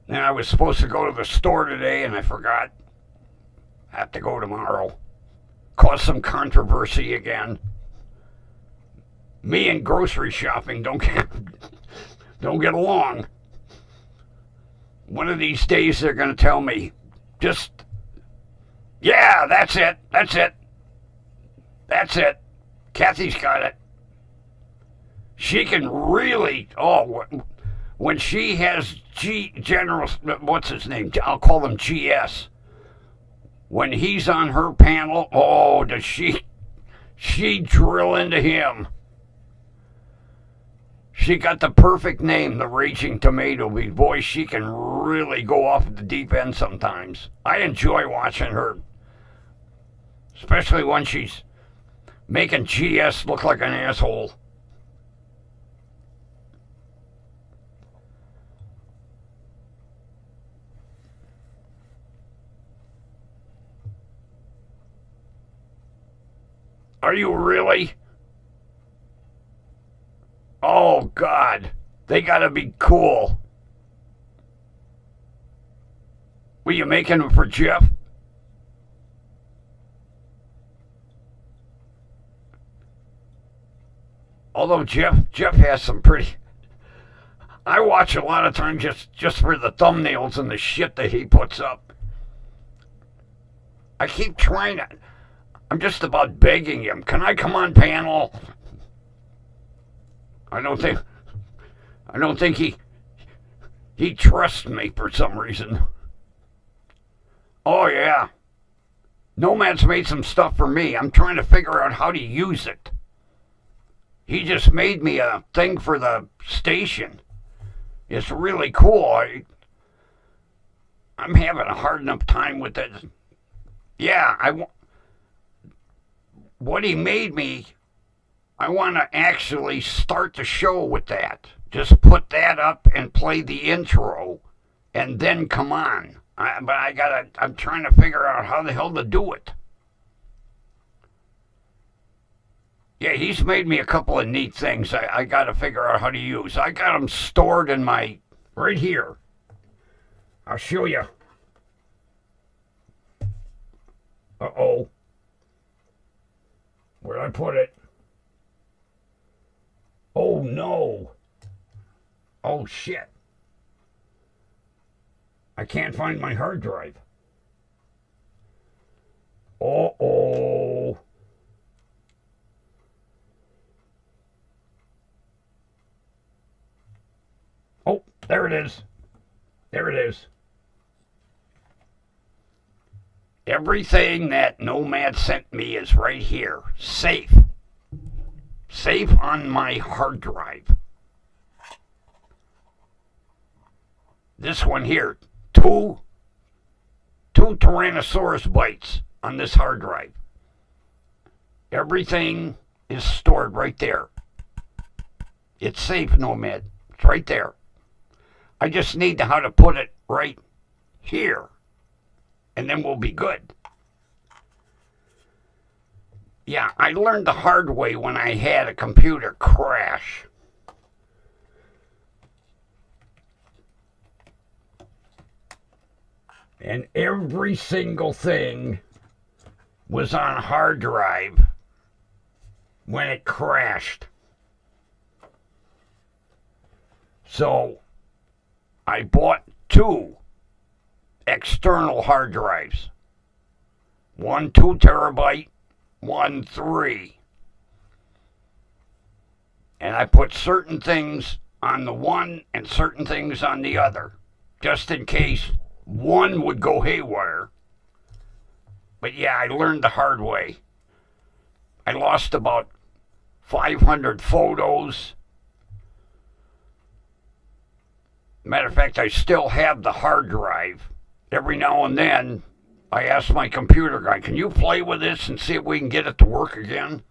And I was supposed to go to the store today and I forgot. I have to go tomorrow. Cause some controversy again. Me and grocery shopping don't get along. One of these days they're going to tell me, yeah, that's it. Kathy's got it. She can really, when she has what's his name? I'll call him GS. When he's on her panel, does she drill into him. She got the perfect name, the Raging Tomato. Boy, she can really go off the deep end sometimes. I enjoy watching her, especially when she's making GS look like an asshole. Are you really? Oh, God. They gotta be cool. Were you making them for Jeff? Although Jeff has some pretty. I watch a lot of times just for the thumbnails and the shit that he puts up. I keep trying to. I'm just about begging him. Can I come on panel? I don't think he trusts me for some reason. Oh yeah. Nomad's made some stuff for me. I'm trying to figure out how to use it. He just made me a thing for the station. It's really cool. I'm having a hard enough time with it. Yeah, what he made me, I want to actually start the show with that. Just put that up and play the intro, and then come on. I'm trying to figure out how the hell to do it. Yeah, he's made me a couple of neat things I got to figure out how to use. I got them stored in right here. I'll show you. Uh-oh. Where'd I put it? Oh, no. Oh, shit. I can't find my hard drive. Uh-oh. Oh, there it is. There it is. Everything that Nomad sent me is right here. Safe. Safe on my hard drive. This one here. Two Tyrannosaurus bites on this hard drive. Everything is stored right there. It's safe, Nomad. It's right there. I just need how to put it right here. And then we'll be good. Yeah, I learned the hard way when I had a computer crash. And every single thing was on a hard drive when it crashed. So I bought 2 external hard drives. One 2 terabyte, one 3. And I put certain things on the one and certain things on the other, just in case one would go haywire. But yeah, I learned the hard way. I lost about 500 photos. Matter of fact, I still have the hard drive. Every now and then, I ask my computer guy, can you play with this and see if we can get it to work again?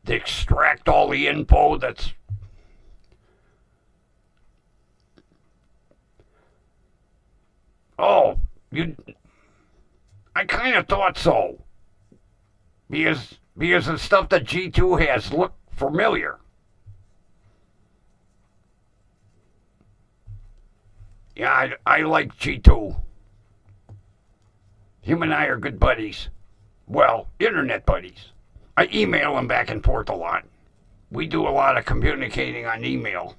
To extract all the info that's... Oh, I kind of thought so. Because the stuff that G2 has looked familiar. Yeah, I like G2. Him and I are good buddies. Well, internet buddies. I email him back and forth a lot. We do a lot of communicating on email.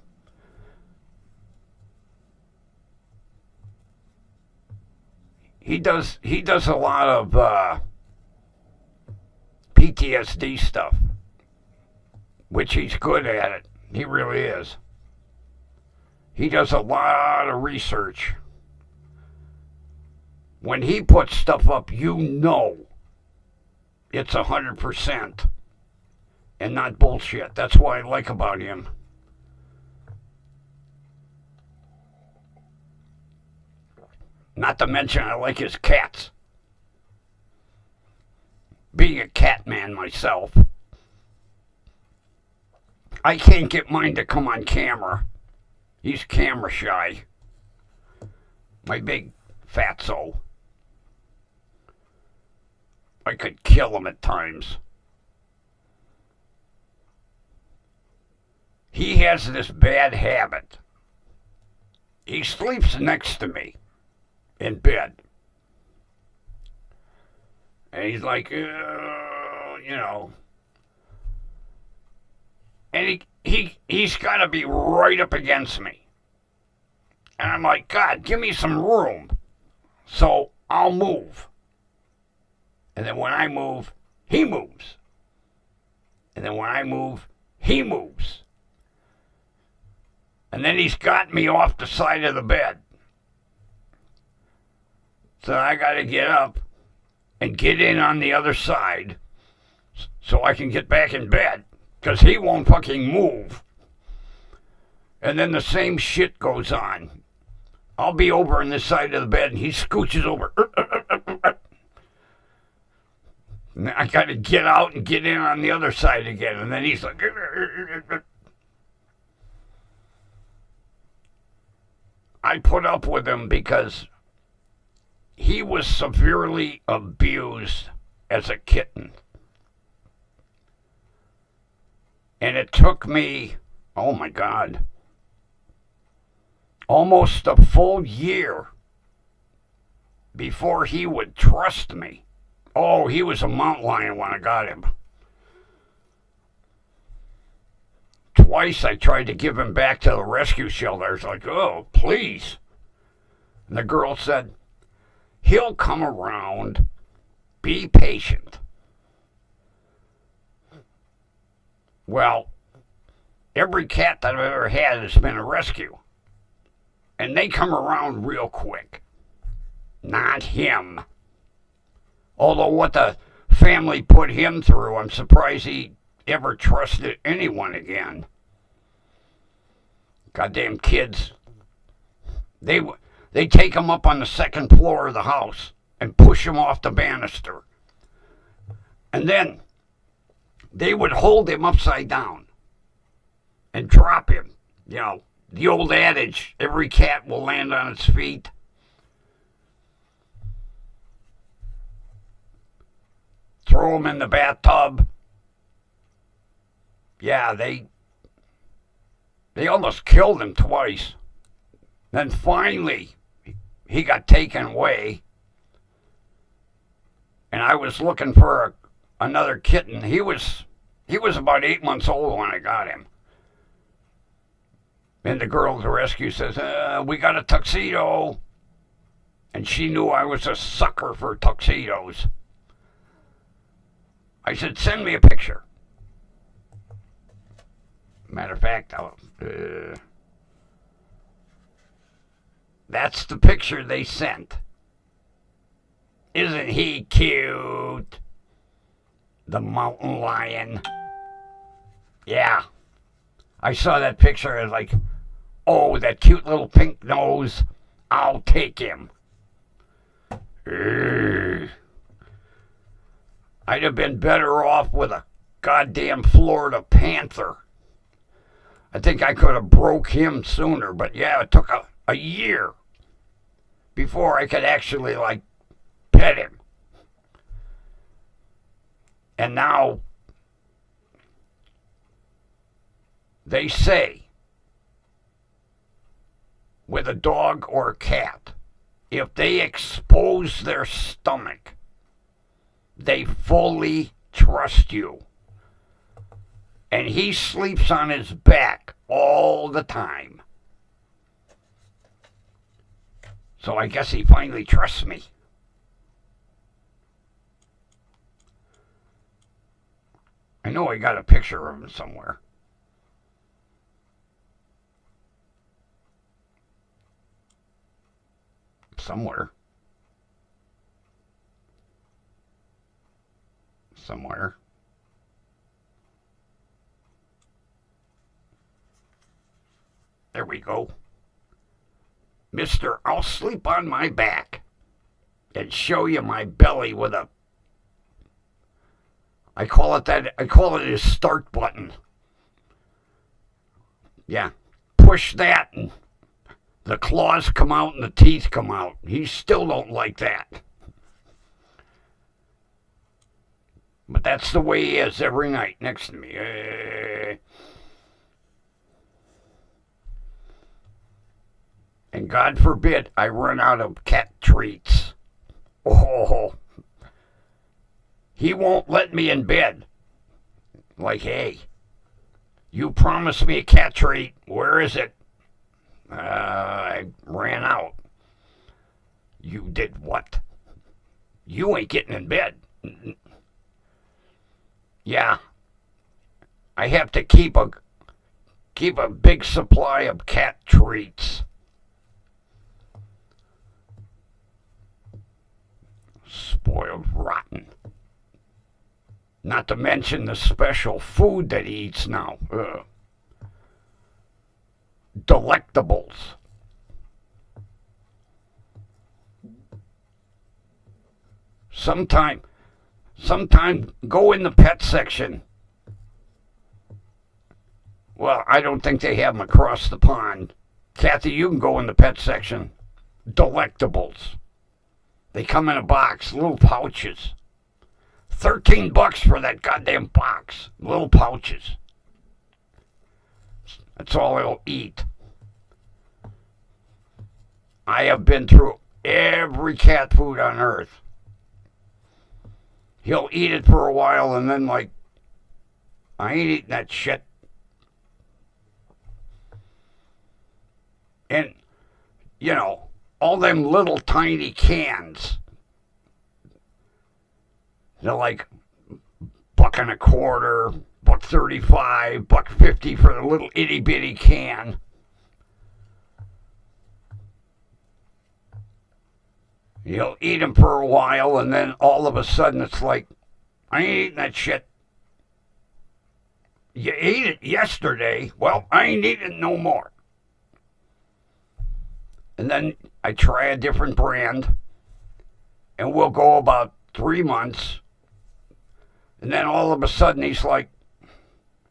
He does a lot of PTSD stuff, which he's good at it. He really is. He does a lot of research. When he puts stuff up, you know it's 100% and not bullshit. That's what I like about him. Not to mention, I like his cats. Being a cat man myself, I can't get mine to come on camera. He's camera shy. My big fatso. I could kill him at times. He has this bad habit. He sleeps next to me in bed. And he's like, you know, and he's got to be right up against me. And I'm like, God, give me some room so I'll move. And then when I move, he moves. And then when I move, he moves. And then he's got me off the side of the bed. So I got to get up and get in on the other side so I can get back in bed. Because he won't fucking move. And then the same shit goes on. I'll be over on this side of the bed and he scooches over. And I got to get out and get in on the other side again. And then he's like... I put up with him because he was severely abused as a kitten. And it took me, oh my God, almost a full year before he would trust me. Oh, he was a mountain lion when I got him. Twice I tried to give him back to the rescue shelter. I was like, oh, please. And the girl said, he'll come around. Be patient. Well, every cat that I've ever had has been a rescue. And they come around real quick. Not him. Although what the family put him through, I'm surprised he ever trusted anyone again. Goddamn kids. They take him up on the second floor of the house and push him off the banister. And then they would hold him upside down and drop him. You know, the old adage, every cat will land on its feet. Throw him in the bathtub. Yeah, they almost killed him twice. Then finally, he got taken away. And I was looking for another kitten. He was about 8 months old when I got him. And the girl at the rescue says, we got a tuxedo. And she knew I was a sucker for tuxedos. I said, send me a picture. Matter of fact, that's the picture they sent. Isn't he cute? The mountain lion. Yeah. I saw that picture and like, oh, that cute little pink nose. I'll take him. Arrrgh. I'd have been better off with a goddamn Florida Panther. I think I could have broke him sooner, but yeah, it took a year before I could actually, like, pet him. And now, they say, with a dog or a cat, if they expose their stomach, they fully trust you. And he sleeps on his back all the time. So I guess he finally trusts me. I know I got a picture of him somewhere. Somewhere. There we go. Mister, I'll sleep on my back and show you my belly with a... I call it his start button. Yeah. Push that and the claws come out and the teeth come out. He still don't like that. But that's the way he is every night next to me. And God forbid I run out of cat treats. Oh, he won't let me in bed. Like, hey, You promised me a cat treat. Where is it? I ran out. You did what? You ain't getting in bed. Yeah. I have to keep a big supply of cat treats. Spoiled rotten. Not to mention the special food that he eats now. Delectables. Sometime go in the pet section. Well, I don't think they have them across the pond. Kathy, you can go in the pet section. Delectables. They come in a box, little pouches. $13 for that goddamn box. Little pouches. That's all he'll eat. I have been through every cat food on earth. He'll eat it for a while and then like, I ain't eating that shit. And, you know, all them little tiny cans. They're like $1.25, $1.35, $1.50 for the little itty bitty can. You'll eat them for a while, and then all of a sudden it's like, I ain't eating that shit. You ate it yesterday. Well, I ain't eating it no more. And then I try a different brand, and we'll go about 3 months. And then all of a sudden he's like,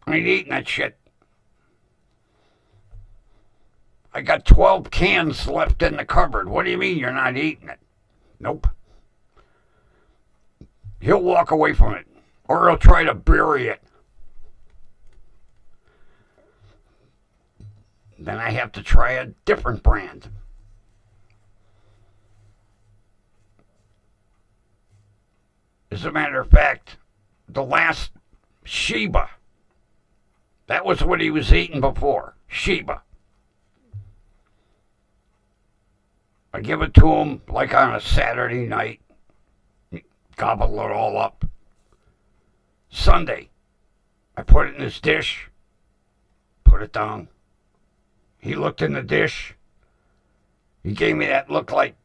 I ain't eating that shit. I got 12 cans left in the cupboard. What do you mean you're not eating it? Nope. He'll walk away from it, or he'll try to bury it. Then I have to try a different brand. As a matter of fact, the last Sheba, that was what he was eating before. Sheba. I give it to him like on a Saturday night. Gobble it all up. Sunday, I put it in his dish. Put it down. He looked in the dish. He gave me that look like,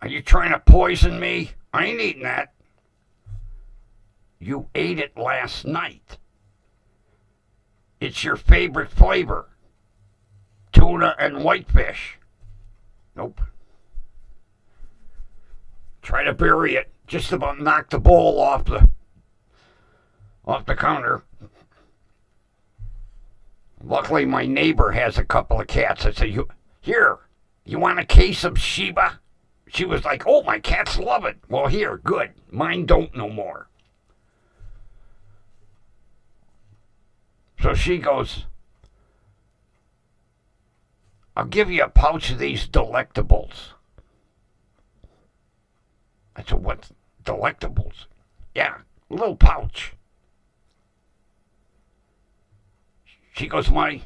are you trying to poison me? I ain't eating that. You ate it last night. It's your favorite flavor. Tuna and whitefish. Nope. Try to bury it. Just about knock the bowl off the counter. Luckily, my neighbor has a couple of cats. I said, here, you want a case of Sheba? She was like, oh, my cats love it. Well, here, good. Mine don't no more. So she goes, I'll give you a pouch of these delectables. I said, what? Delectables? Yeah, a little pouch. She goes, I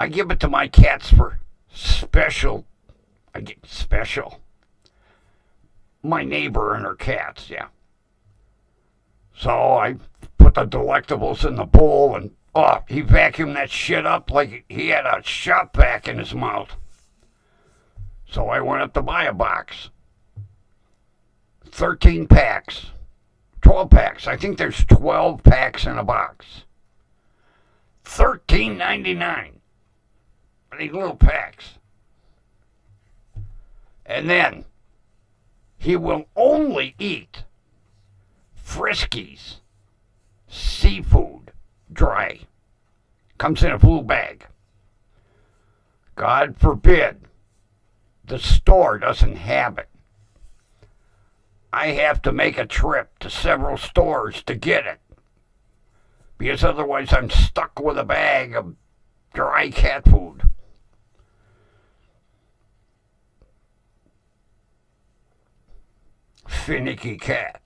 give it to my cats for special. I get special. My neighbor and her cats, yeah. So I put the delectables in the bowl and, he vacuumed that shit up like he had a shop vac in his mouth. So I went up to buy a box. 13 packs. 12 packs. I think there's 12 packs in a box. $13.99. These little packs. And then he will only eat Friskies seafood dry. Comes in a blue bag. God forbid the store doesn't have it. I have to make a trip to several stores to get it. Because otherwise I'm stuck with a bag of dry cat food. Finicky cat.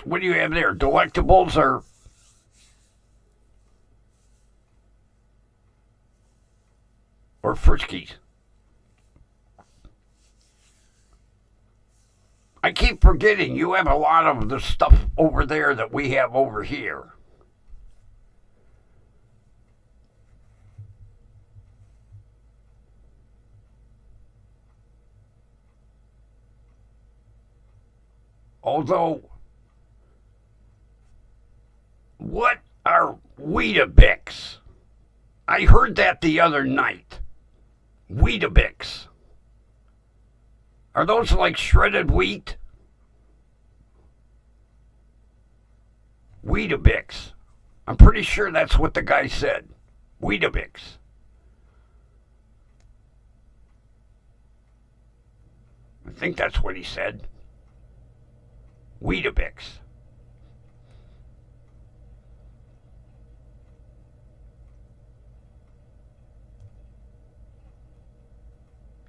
What do you have there? Delectables or Friskies? I keep forgetting you have a lot of the stuff over there that we have over here. Although, what are Weetabix? I heard that the other night. Weetabix. Are those like shredded wheat? Weetabix. I'm pretty sure that's what the guy said. Weetabix. I think that's what he said. Weetabix.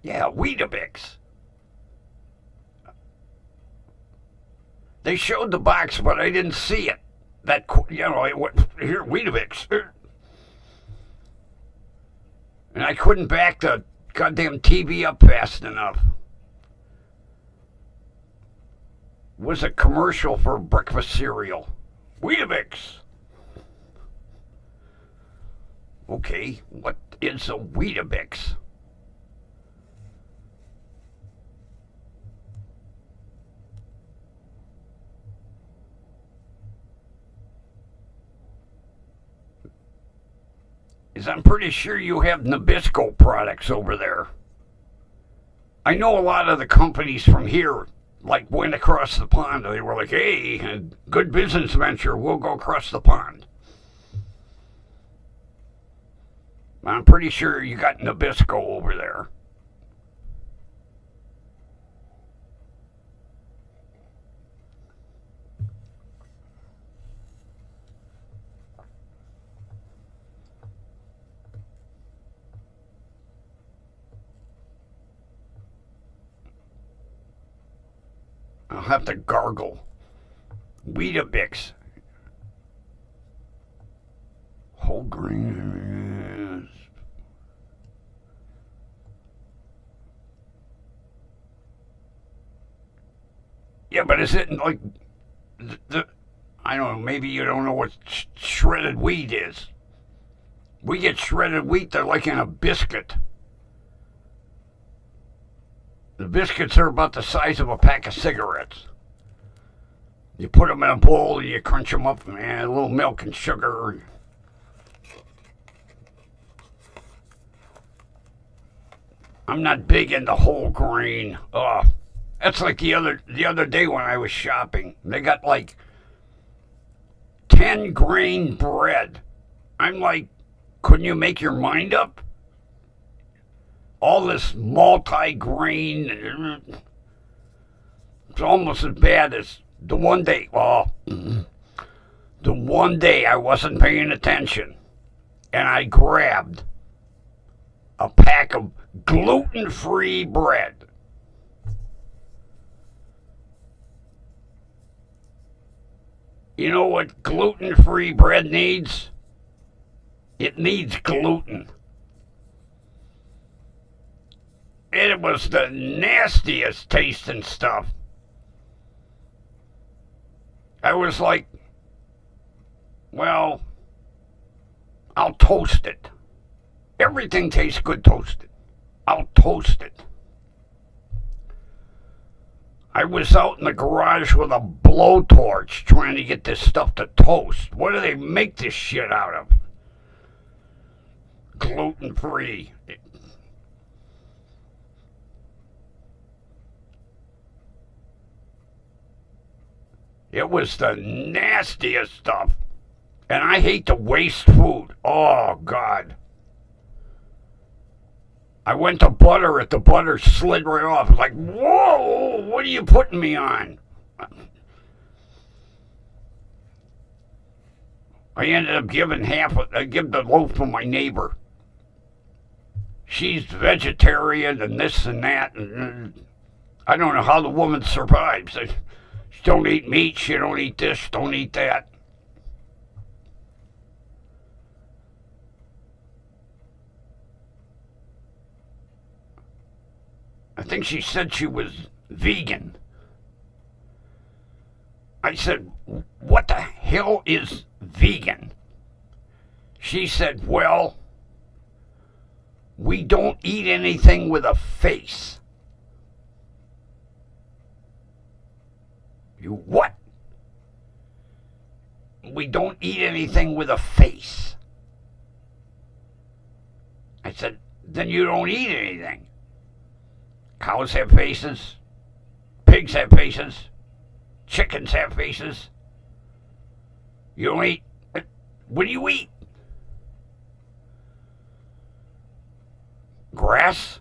Yeah, Weetabix. They showed the box, but I didn't see it. That, I went, here, Weetabix. And I couldn't back the goddamn TV up fast enough. Was a commercial for breakfast cereal. Weetabix. Okay, what is a Weetabix? I'm pretty sure you have Nabisco products over there. I know a lot of the companies from here like went across the pond. They were like, hey, good business venture, we'll go across the pond. I'm pretty sure you got Nabisco over there. I'll have to gargle. Weetabix. Whole grain. Yeah, but is it like I don't know, maybe you don't know what shredded wheat is. We get shredded wheat, they're like in a biscuit. The biscuits are about the size of a pack of cigarettes. You put them in a bowl and you crunch them up and add a little milk and sugar. I'm not big into whole grain. That's like the other day when I was shopping. They got like 10 grain bread. I'm like, couldn't you make your mind up? All this multi-grain, it's almost as bad as the one day. The one day I wasn't paying attention, and I grabbed a pack of gluten-free bread. You know what gluten-free bread needs? It needs gluten. It was the nastiest tasting stuff. I was like, well, I'll toast it. Everything tastes good toasted. I'll toast it. I was out in the garage with a blowtorch trying to get this stuff to toast. What do they make this shit out of? Gluten-free. It was the nastiest stuff. And I hate to waste food. Oh, God. I went to butter it. The butter slid right off. I was like, whoa, what are you putting me on? I ended up giving I give the loaf to my neighbor. She's vegetarian and this and that. And I don't know how the woman survives. She don't eat meat. She don't eat this. Don't eat that. I think she said she was vegan. I said, what the hell is vegan? She said, well, we don't eat anything with a face. You what? We don't eat anything with a face. I said, then you don't eat anything. Cows have faces. Pigs have faces. Chickens have faces. You don't eat. What do you eat? Grass?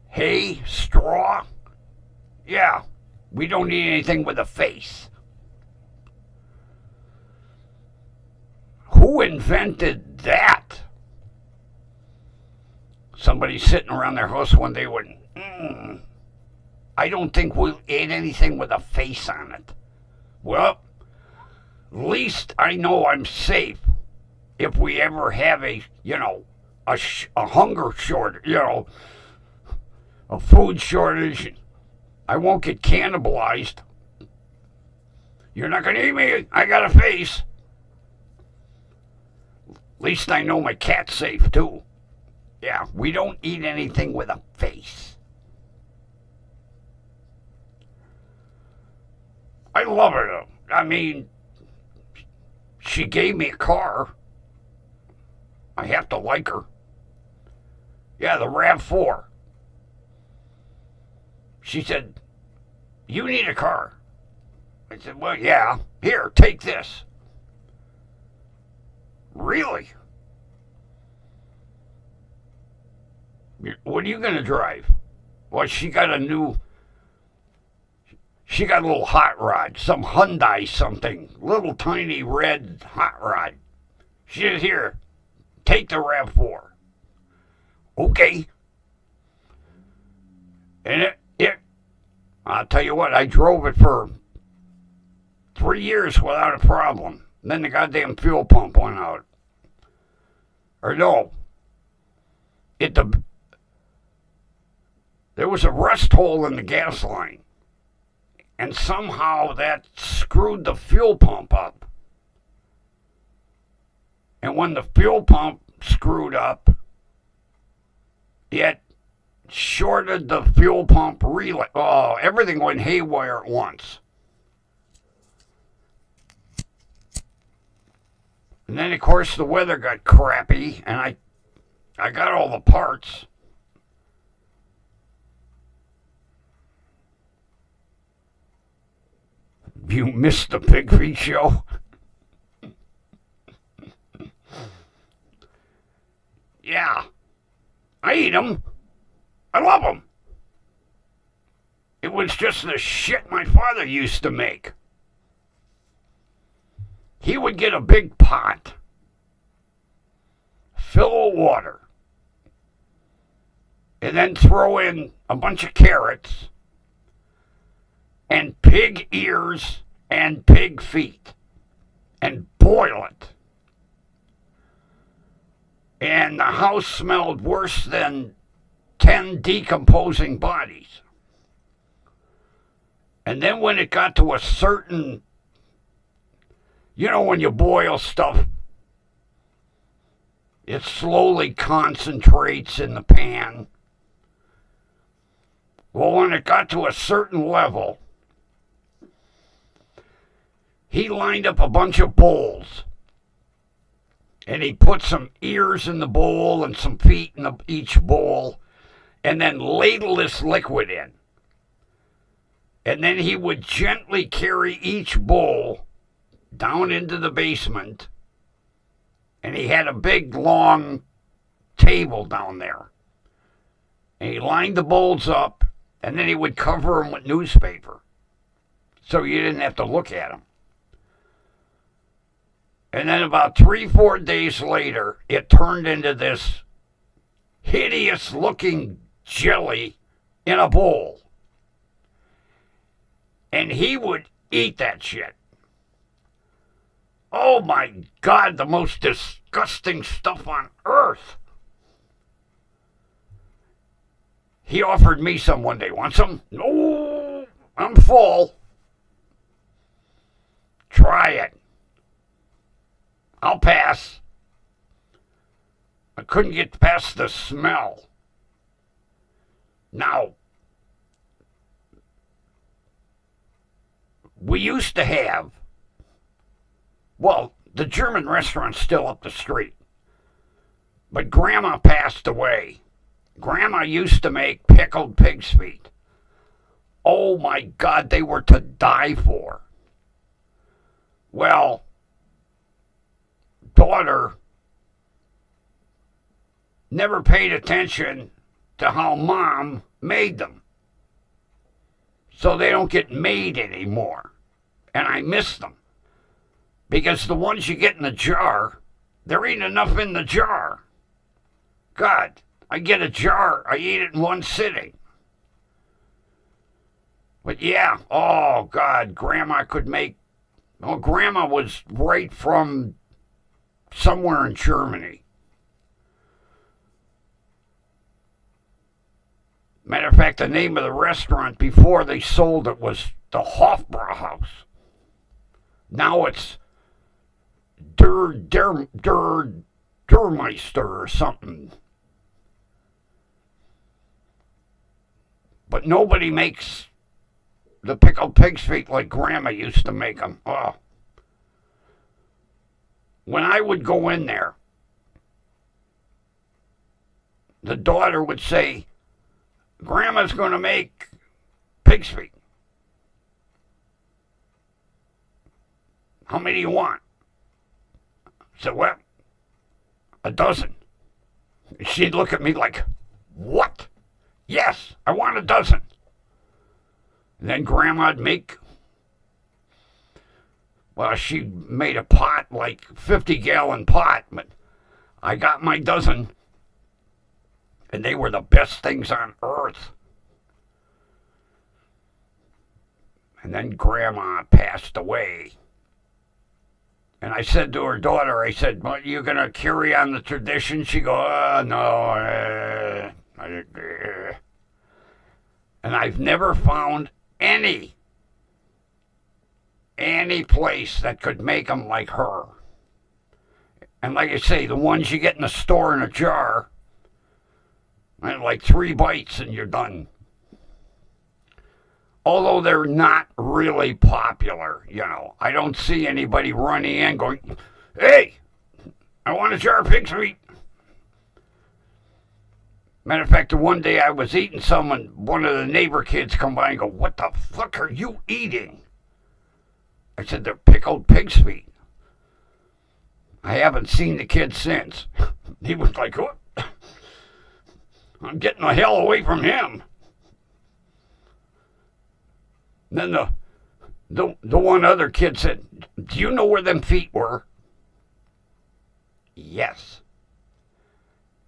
Hay? Straw? Yeah, we don't eat anything with a face. Who invented that? Somebody sitting around their house one day went, I don't think we'll eat anything with a face on it. Well, at least I know I'm safe if we ever have a hunger shortage, a food shortage. I won't get cannibalized. You're not going to eat me. I got a face. At least I know my cat's safe, too. Yeah, we don't eat anything with a face. I love her, though. I mean, she gave me a car. I have to like her. Yeah, the RAV4. She said, you need a car. I said, well, yeah. Here, take this. Really? What are you going to drive? Well, she got a little hot rod, some Hyundai something, little tiny red hot rod. She said, here, take the RAV4. Okay. And I'll tell you what, I drove it for 3 years without a problem. And then the goddamn fuel pump went out. Or no, there was a rust hole in the gas line. And somehow that screwed the fuel pump up. And when the fuel pump screwed up, it shorted the fuel pump relay. Oh, everything went haywire at once. And then, of course, the weather got crappy, and I got all the parts. You missed the Pig Feet show? Yeah. I eat them. I love them. It was just the shit my father used to make. He would get a big pot, fill of water, and then throw in a bunch of carrots and pig ears and pig feet and boil it. And the house smelled worse than 10 decomposing bodies. And then when it got to a certain, when you boil stuff, it slowly concentrates in the pan. Well, when it got to a certain level, he lined up a bunch of bowls. And he put some ears in the bowl and some feet in each bowl. And then ladle this liquid in. And then he would gently carry each bowl down into the basement. And he had a big, long table down there. And he lined the bowls up. And then he would cover them with newspaper. So you didn't have to look at them. And then about 3-4 days later, it turned into this hideous-looking jelly in a bowl. And he would eat that shit. Oh my God, the most disgusting stuff on earth. He offered me some one day. Want some? No, I'm full. Try it. I'll pass. I couldn't get past the smell. Now, we used to have, well, the German restaurant's still up the street. But Grandma passed away. Grandma used to make pickled pig's feet. Oh my God, they were to die for. Well, daughter never paid attention to how Mom made them. So they don't get made anymore. And I miss them. Because the ones you get in the jar, there ain't enough in the jar. God, I get a jar, I eat it in one sitting. But yeah, oh God, Grandma could make, well, Grandma was right from somewhere in Germany. Matter of fact, the name of the restaurant before they sold it was the Hofbrauhaus. Now it's Dermeister or something. But nobody makes the pickled pig's feet like Grandma used to make them. Oh. When I would go in there, the daughter would say, Grandma's going to make pig's feet. How many do you want? I said, well, a dozen. She'd look at me like, what? Yes, I want a dozen. And then Grandma'd make, well, she made a pot, like 50-gallon pot, but I got my dozen, and they were the best things on earth. And then Grandma passed away. And I said to her daughter, I said, well, you going to carry on the tradition? She goes, no. And I've never found any place that could make them like her. And like I say, the ones you get in the store in a jar, like 3 bites and you're done. Although they're not really popular, you know. I don't see anybody running in going, hey, I want a jar of pig's feet. Matter of fact, the one day I was eating some and one of the neighbor kids come by and go, what the fuck are you eating? I said, they're pickled pig's feet. I haven't seen the kid since. He was like, what? I'm getting the hell away from him. Then the one other kid said, do you know where them feet were? Yes.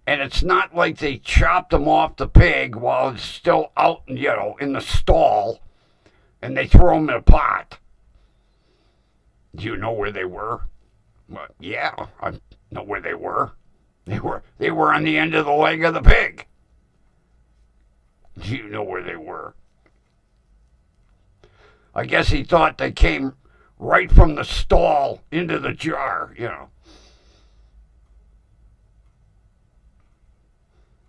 And it's not like they chopped them off the pig while it's still out, you know, in the stall, and they throw them in a pot. Do you know where they were? Well, yeah, I know where they were. They were on the end of the leg of the pig. Do you know where they were? I guess he thought they came right from the stall into the jar, you know.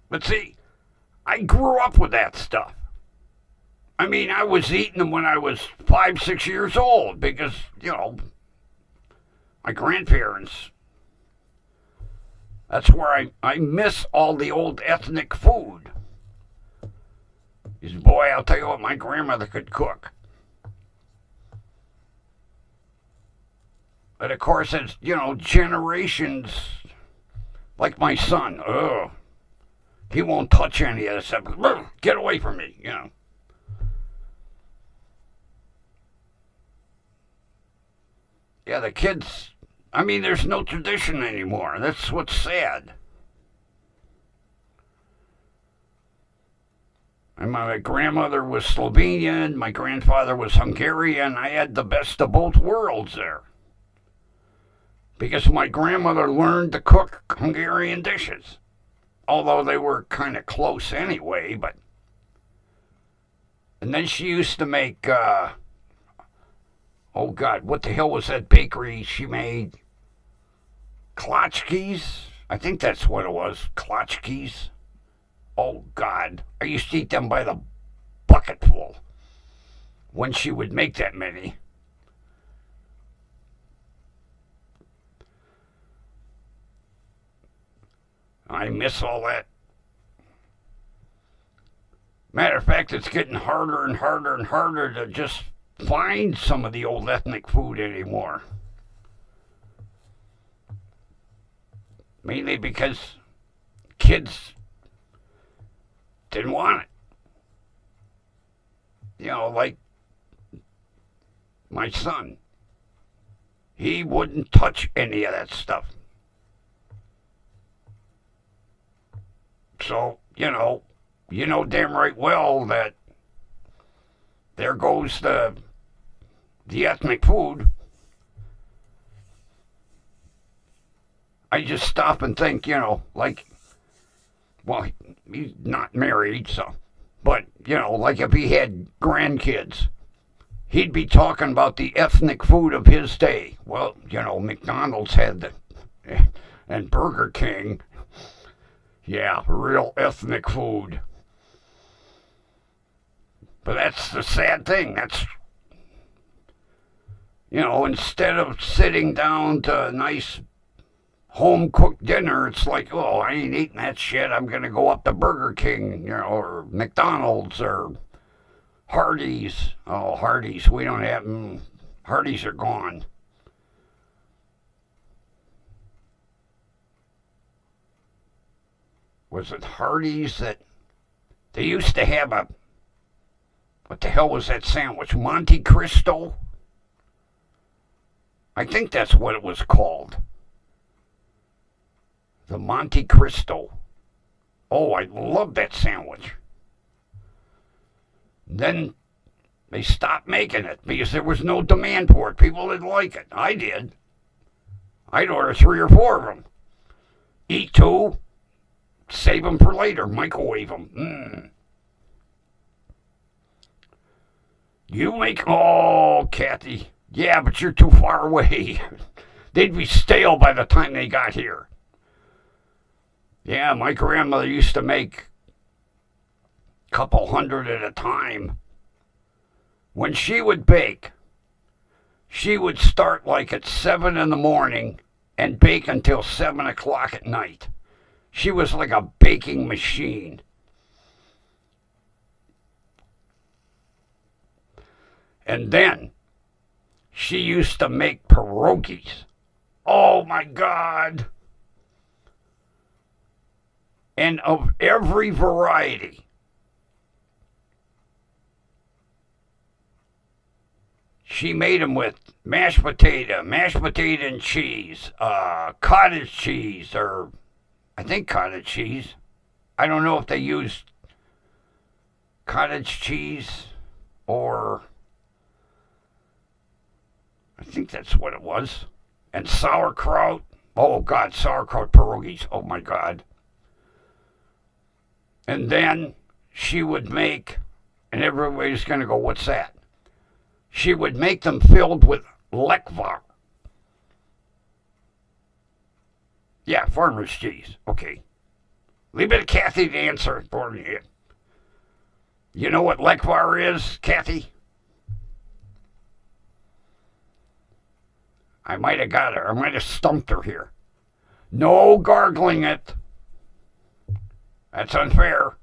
But see, I grew up with that stuff. I mean, I was eating them when I was 5, 6 years old because, you know, my grandparents, that's where I miss all the old ethnic food. Because, boy, I'll tell you what, my grandmother could cook. But, of course, it's, you know, generations, like my son, he won't touch any of this stuff. Get away from me, you know. Yeah, the kids, I mean, there's no tradition anymore. That's what's sad. I And my grandmother was Slovenian, my grandfather was Hungarian. I had the best of both worlds there. Because my grandmother learned to cook Hungarian dishes. Although they were kind of close anyway, but... And then she used to make, oh God, what the hell was that bakery she made? Klatchkis? I think that's what it was, Klatchkis. Oh God, I used to eat them by the bucketful when she would make that many. I miss all that. Matter of fact, it's getting harder and harder and harder to just find some of the old ethnic food anymore. Mainly because kids didn't want it. You know, like my son. He wouldn't touch any of that stuff. So, you know damn right well that there goes the ethnic food. I just stop and think, like, well, he's not married, so, but, like if he had grandkids, he'd be talking about the ethnic food of his day. Well, McDonald's had and Burger King, yeah, real ethnic food. But that's the sad thing. That's, instead of sitting down to a nice home-cooked dinner, it's like, oh, I ain't eating that shit. I'm going to go up to Burger King, or McDonald's, or Hardee's. Oh, Hardee's, we don't have them. Hardee's are gone. Was it Hardee's that they used to have a, what the hell was that sandwich? Monte Cristo? I think that's what it was called. The Monte Cristo. Oh, I love that sandwich. Then they stopped making it because there was no demand for it. People didn't like it. I did. I'd order 3 or 4 of them. Eat 2. Save them for later. Microwave them. You make... Oh, Kathy. Yeah, but you're too far away. They'd be stale by the time they got here. Yeah, my grandmother used to make a couple hundred at a time. When she would bake, she would start like at 7 in the morning and bake until 7 o'clock at night. She was like a baking machine. And then she used to make pierogies. Oh my God. And of every variety. She made them with mashed potato and cheese, cottage cheese, or I think cottage cheese. I don't know if they used cottage cheese or I think that's what it was. And sauerkraut. Oh God, sauerkraut pierogies. Oh my God. And then she would make, and everybody's going to go, what's that? She would make them filled with lekvar. Yeah, farmer's cheese. Okay. Leave it to Kathy to answer for me. You know what lekvar is, Kathy? I might have got her. I might have stumped her here. No gargling it. That's unfair.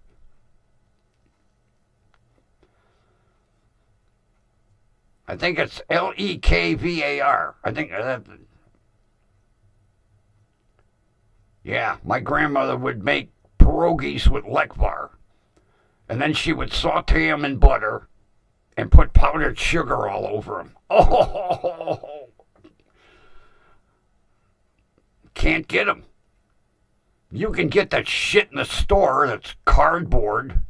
I think it's Lekvar. I think that. Yeah, my grandmother would make pierogies with lekvar. And then she would saute them in butter and put powdered sugar all over them. Oh, can't get them. You can get that shit in the store that's cardboard.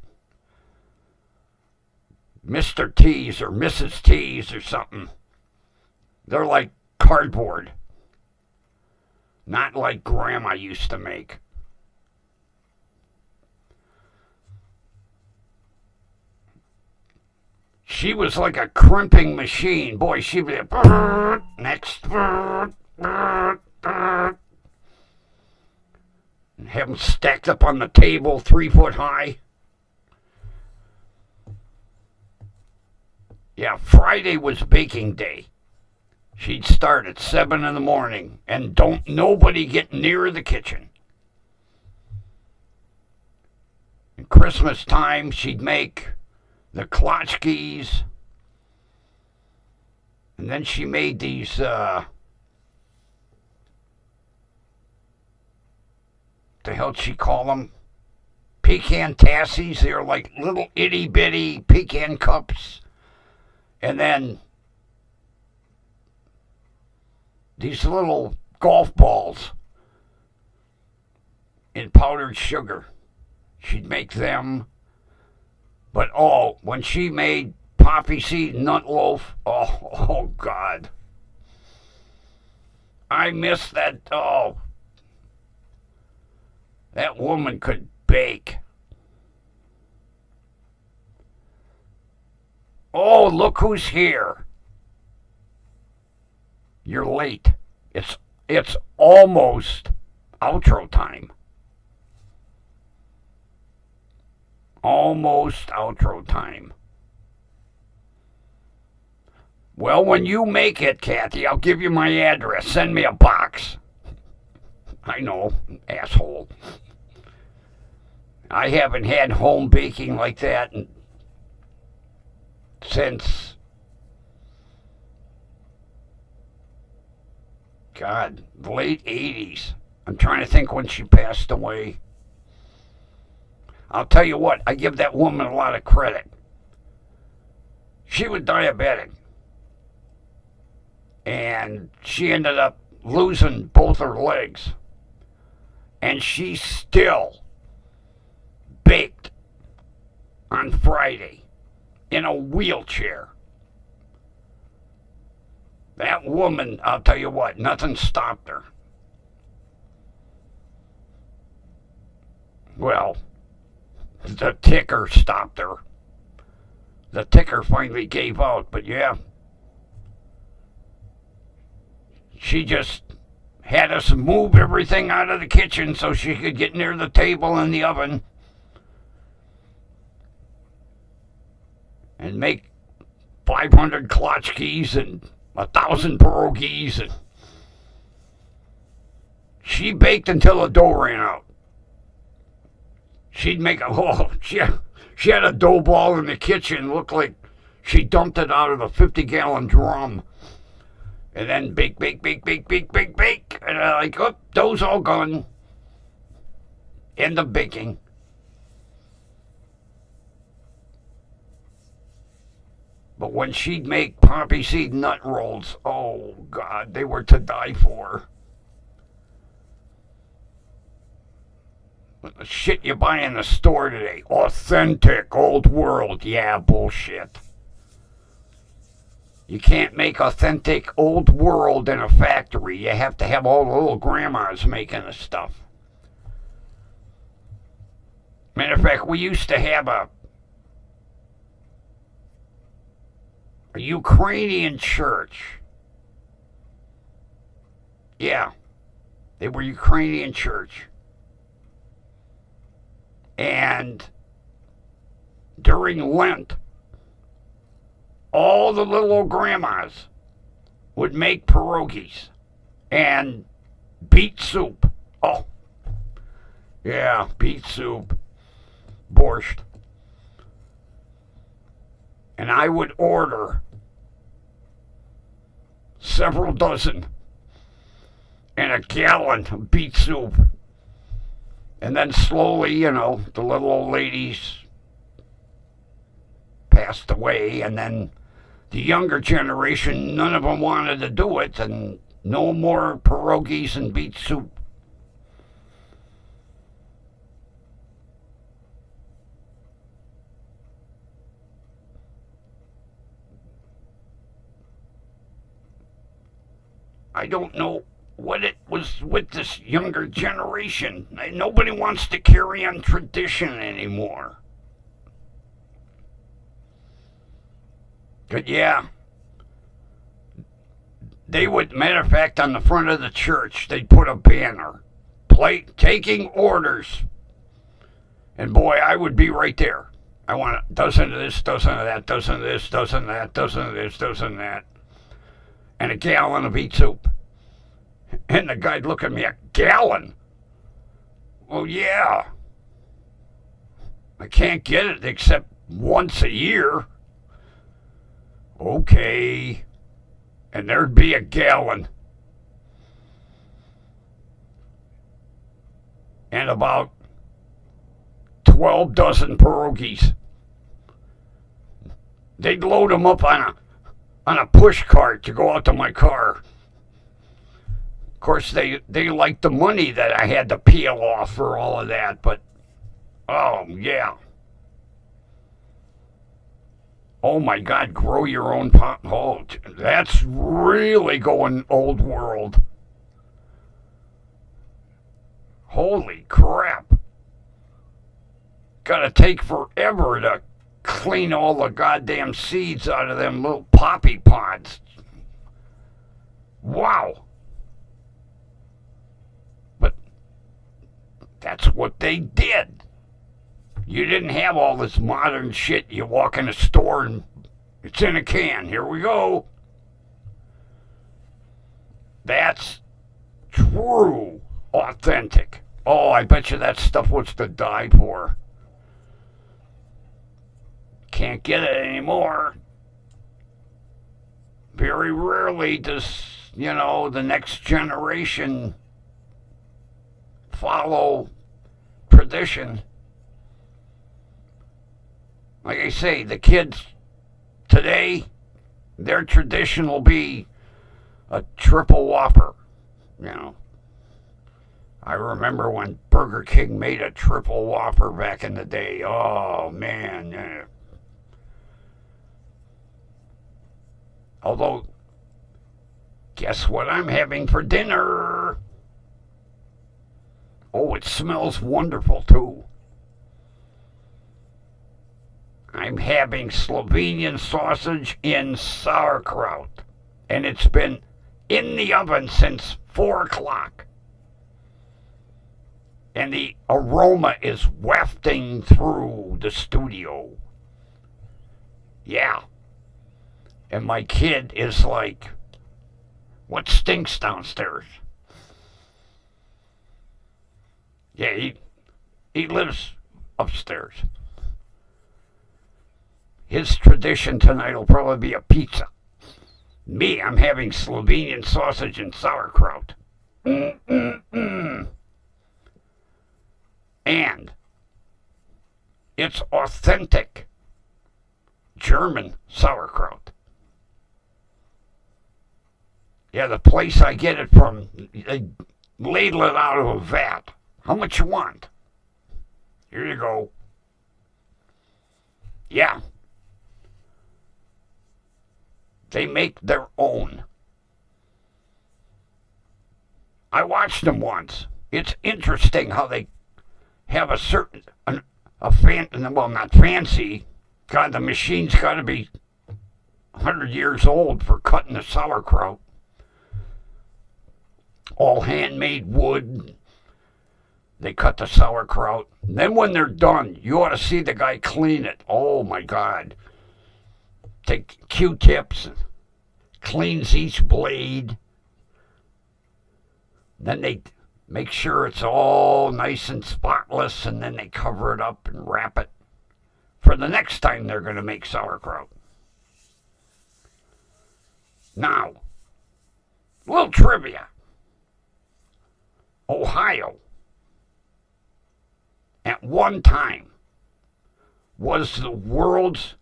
Mr. T's or Mrs. T's or something. They're like cardboard. Not like Grandma used to make. She was like a crimping machine. Boy, she'd be next. And have them stacked up on the table 3 foot high. Yeah, Friday was baking day. She'd start at 7 in the morning and don't nobody get near the kitchen. And Christmas time, she'd make the klatchkes. And then she made these, the hell'd she call them? Pecan tassies. They're like little itty bitty pecan cups. And then these little golf balls in powdered sugar. She'd make them. But when she made poppy seed nut loaf, oh God. I miss that. Oh, that woman could bake. Oh, look who's here. You're late. It's almost outro time. Almost outro time. Well, when you make it, Kathy, I'll give you my address. Send me a box. I know, asshole. I haven't had home baking like that since, God, the late 80s. I'm trying to think when she passed away. I'll tell you what, I give that woman a lot of credit. She was diabetic. And she ended up losing both her legs. And she still baked on Friday in a wheelchair. That woman, I'll tell you what, nothing stopped her. Well, the ticker stopped her. The ticker finally gave out, but yeah. She just had us move everything out of the kitchen so she could get near the table and the oven and make 500 klatchkes and 1,000 pierogies. And she baked until the dough ran out. She'd make she had a dough ball in the kitchen, looked like she dumped it out of a 50-gallon drum. And then bake. And dough's all gone. End of baking. But when she'd make poppy seed nut rolls, oh God, they were to die for. What the shit you buy in the store today? Authentic, old world. Yeah, bullshit. You can't make authentic old world in a factory. You have to have all the little grandmas making the stuff. Matter of fact, we used to have a Ukrainian church. Yeah, they were Ukrainian church. And during Lent, all the little old grandmas would make pierogies and beet soup. Oh, yeah, beet soup, borscht. And I would order several dozen and a gallon of beet soup. And then slowly, the little old ladies passed away, and then the younger generation, none of them wanted to do it, and no more pierogies and beet soup. I don't know what it was with this younger generation. Nobody wants to carry on tradition anymore. But yeah, they would, matter of fact, on the front of the church, they'd put a banner, taking orders. And boy, I would be right there. I want a dozen of this, dozen of that, dozen of this, dozen of that, dozen of this, dozen of that, and a gallon of beet soup. And the guy'd look at me, a gallon? Well, yeah. I can't get it except once a year. Okay. And there'd be a gallon. And about 12 dozen pierogies. They'd load them up on a push cart to go out to my car. Of course, they liked the money that I had to peel off for all of that, but oh yeah. Oh my God, grow your own pot. Oh, that's really going old world. Holy crap. Gotta take forever to clean all the goddamn seeds out of them little poppy pods. Wow. But that's what they did. You didn't have all this modern shit. You walk in a store and it's in a can. Here we go. That's true, authentic. Oh, I bet you that stuff was to die for. Can't get it anymore. Very rarely does, the next generation follow tradition. Like I say, the kids today, their tradition will be a triple Whopper. I remember when Burger King made a triple Whopper back in the day. Oh, man. Although, guess what I'm having for dinner? Oh, it smells wonderful, too. I'm having Slovenian sausage in sauerkraut. And it's been in the oven since 4 o'clock. And the aroma is wafting through the studio. Yeah. And my kid is like, what stinks downstairs? Yeah, he lives upstairs. His tradition tonight will probably be a pizza. Me, I'm having Slovenian sausage and sauerkraut. And it's authentic German sauerkraut. Yeah, the place I get it from, they ladle it out of a vat. How much you want? Here you go. Yeah. They make their own. I watched them once. It's interesting how they have a certain, well, not fancy. God, the machine's got to be 100 years old for cutting the sauerkraut. All handmade wood. They cut the sauerkraut. Then when they're done, you ought to see the guy clean it. Oh, my God. Take Q-tips, cleans each blade. Then they make sure it's all nice and spotless, and then they cover it up and wrap it for the next time they're going to make sauerkraut. Now, little trivia. Ohio, at one time, was the world's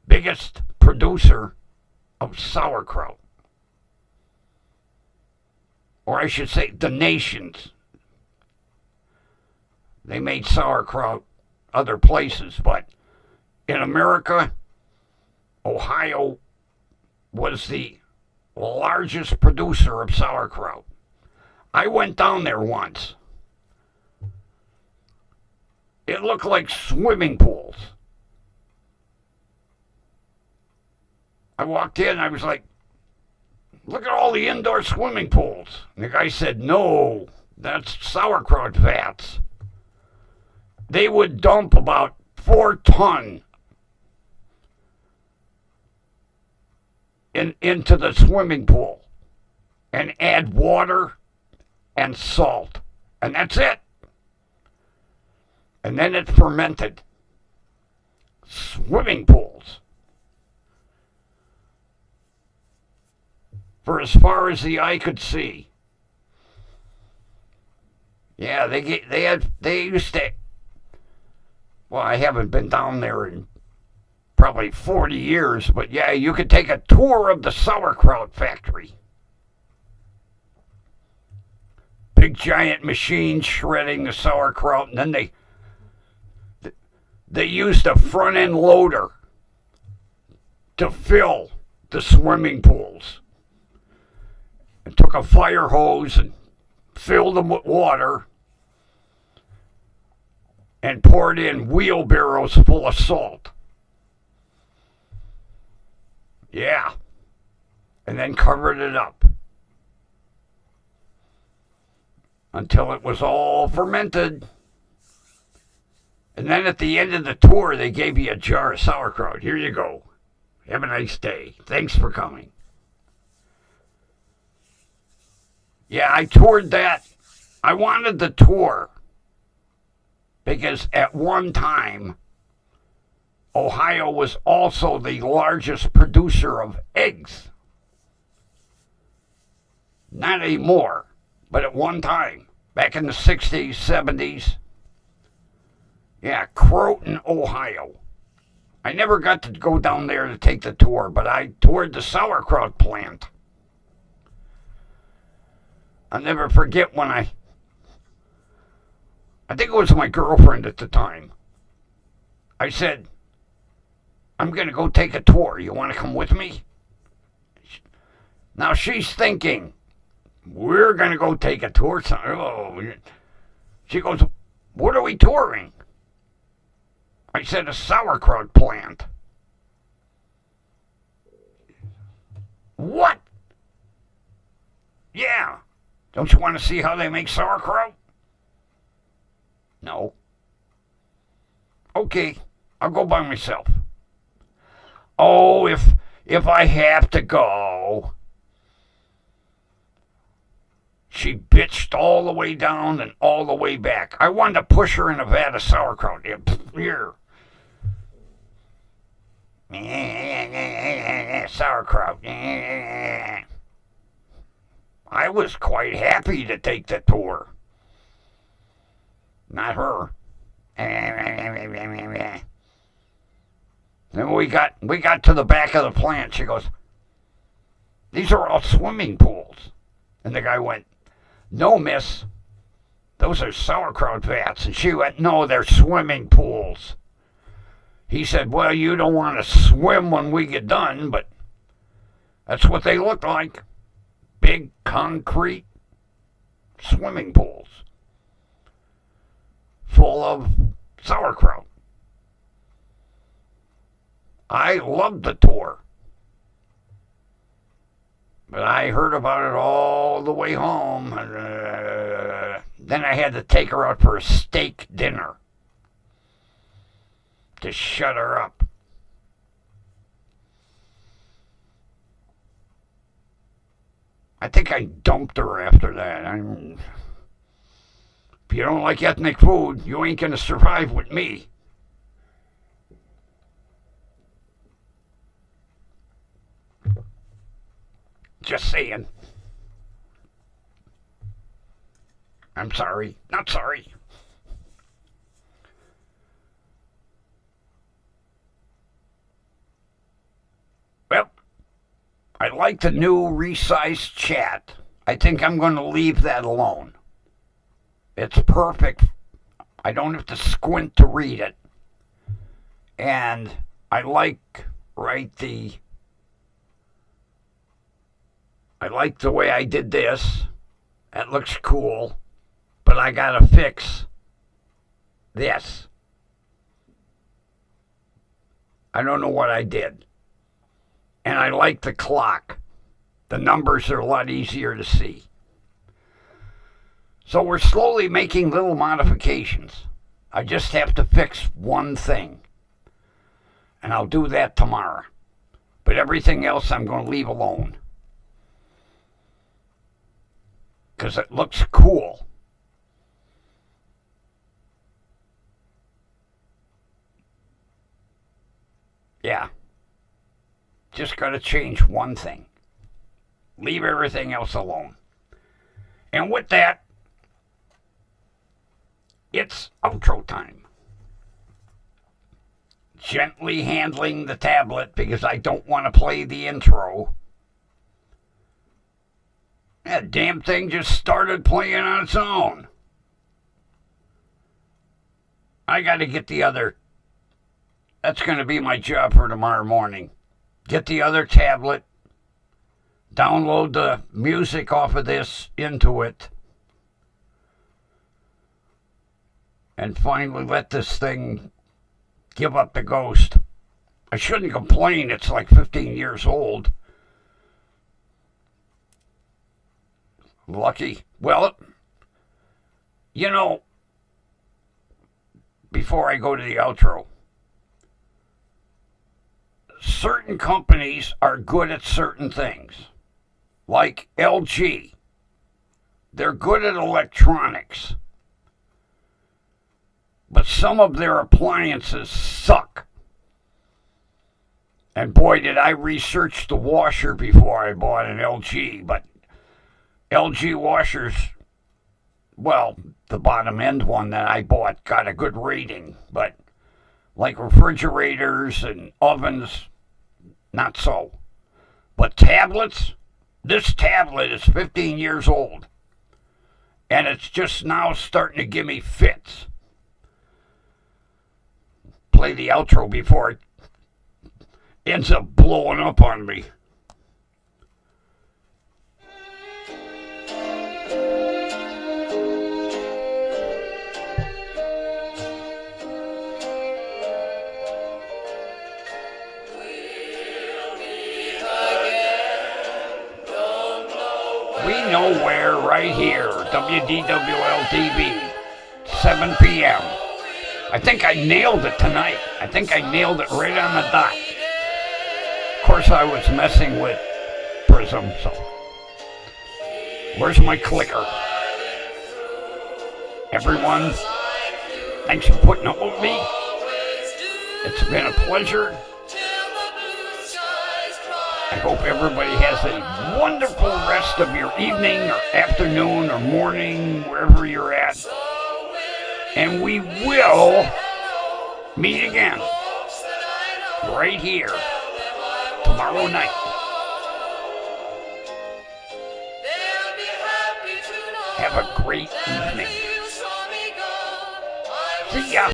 biggest producer of sauerkraut. Or I should say, the nation's. They made sauerkraut other places, but in America, Ohio was the largest producer of sauerkraut. I went down there once. It looked like swimming pools. I walked in, I was like, look at all the indoor swimming pools. And the guy said, no, that's sauerkraut vats. They would dump about 4 tons into the swimming pool and add water and salt. And that's it. And then it fermented. Swimming pools. For as far as the eye could see. Yeah, they used to. Well, I haven't been down there in probably 40 years, but yeah, you could take a tour of the sauerkraut factory. Big giant machines shredding the sauerkraut, and then they used a front end loader to fill the swimming pools. And took a fire hose and filled them with water and poured in wheelbarrows full of salt. Yeah. And then covered it up until it was all fermented. And then at the end of the tour, they gave you a jar of sauerkraut. Here you go. Have a nice day. Thanks for coming. Yeah, I toured that. I wanted the tour because at one time, Ohio was also the largest producer of eggs. Not anymore, but at one time, back in the 60s, 70s. Yeah, Croton, Ohio. I never got to go down there to take the tour, but I toured the sauerkraut plant. I'll never forget when I think it was my girlfriend at the time. I said, I'm going to go take a tour. You want to come with me? Now she's thinking, we're going to go take a tour. Oh. She goes, what are we touring? I said, a sauerkraut plant. What? Yeah. Don't you want to see how they make sauerkraut? No. Okay, I'll go by myself. Oh, if I have to go. She bitched all the way down and all the way back. I wanted to push her in a vat of sauerkraut. Here. Sauerkraut. I was quite happy to take the tour. Not her. Then we got to the back of the plant. She goes, these are all swimming pools. And the guy went, no, miss. Those are sauerkraut vats. And she went, no, they're swimming pools. He said, well, you don't want to swim when we get done, but that's what they look like. Big concrete swimming pools full of sauerkraut. I loved the tour, but I heard about it all the way home. Then I had to take her out for a steak dinner to shut her up. I think I dumped her after that. If you don't like ethnic food, you ain't going to survive with me. Just saying. I'm sorry. Not sorry. Well, I like the new resized chat. I think I'm going to leave that alone. It's perfect. I don't have to squint to read it. And I like, right, the I like the way I did this. That looks cool. But I gotta fix this. I don't know what I did. And I like the clock. The numbers are a lot easier to see. So we're slowly making little modifications. I just have to fix one thing. And I'll do that tomorrow. But everything else I'm going to leave alone. Because it looks cool. Yeah. Just got to change one thing. Leave everything else alone. And with that, it's outro time. Gently handling the tablet because I don't want to play the intro. That damn thing just started playing on its own. I got to get the other. That's going to be my job for tomorrow morning. Get the other tablet. Download the music off of this into it. And finally let this thing give up the ghost. I shouldn't complain. It's like 15 years old. Lucky. Well, you know, before I go to the outro, certain companies are good at certain things. Like LG. They're good at electronics. But some of their appliances suck. And boy, did I research the washer before I bought an LG. But LG washers, well, the bottom end one that I bought got a good rating. But like refrigerators and ovens, not so. But tablets, this tablet is 15 years old. And it's just now starting to give me fits. Play the outro before it ends up blowing up on me. We know where, right here, WDWL TV, 7 p.m. I think I nailed it tonight. I think I nailed it right on the dot. Of course, I was messing with Prism, so. Where's my clicker? Everyone, thanks for putting up with me. It's been a pleasure. I hope everybody has a wonderful rest of your evening or afternoon or morning, wherever you're at. And we will meet again right here tomorrow night. Have a great evening. See ya.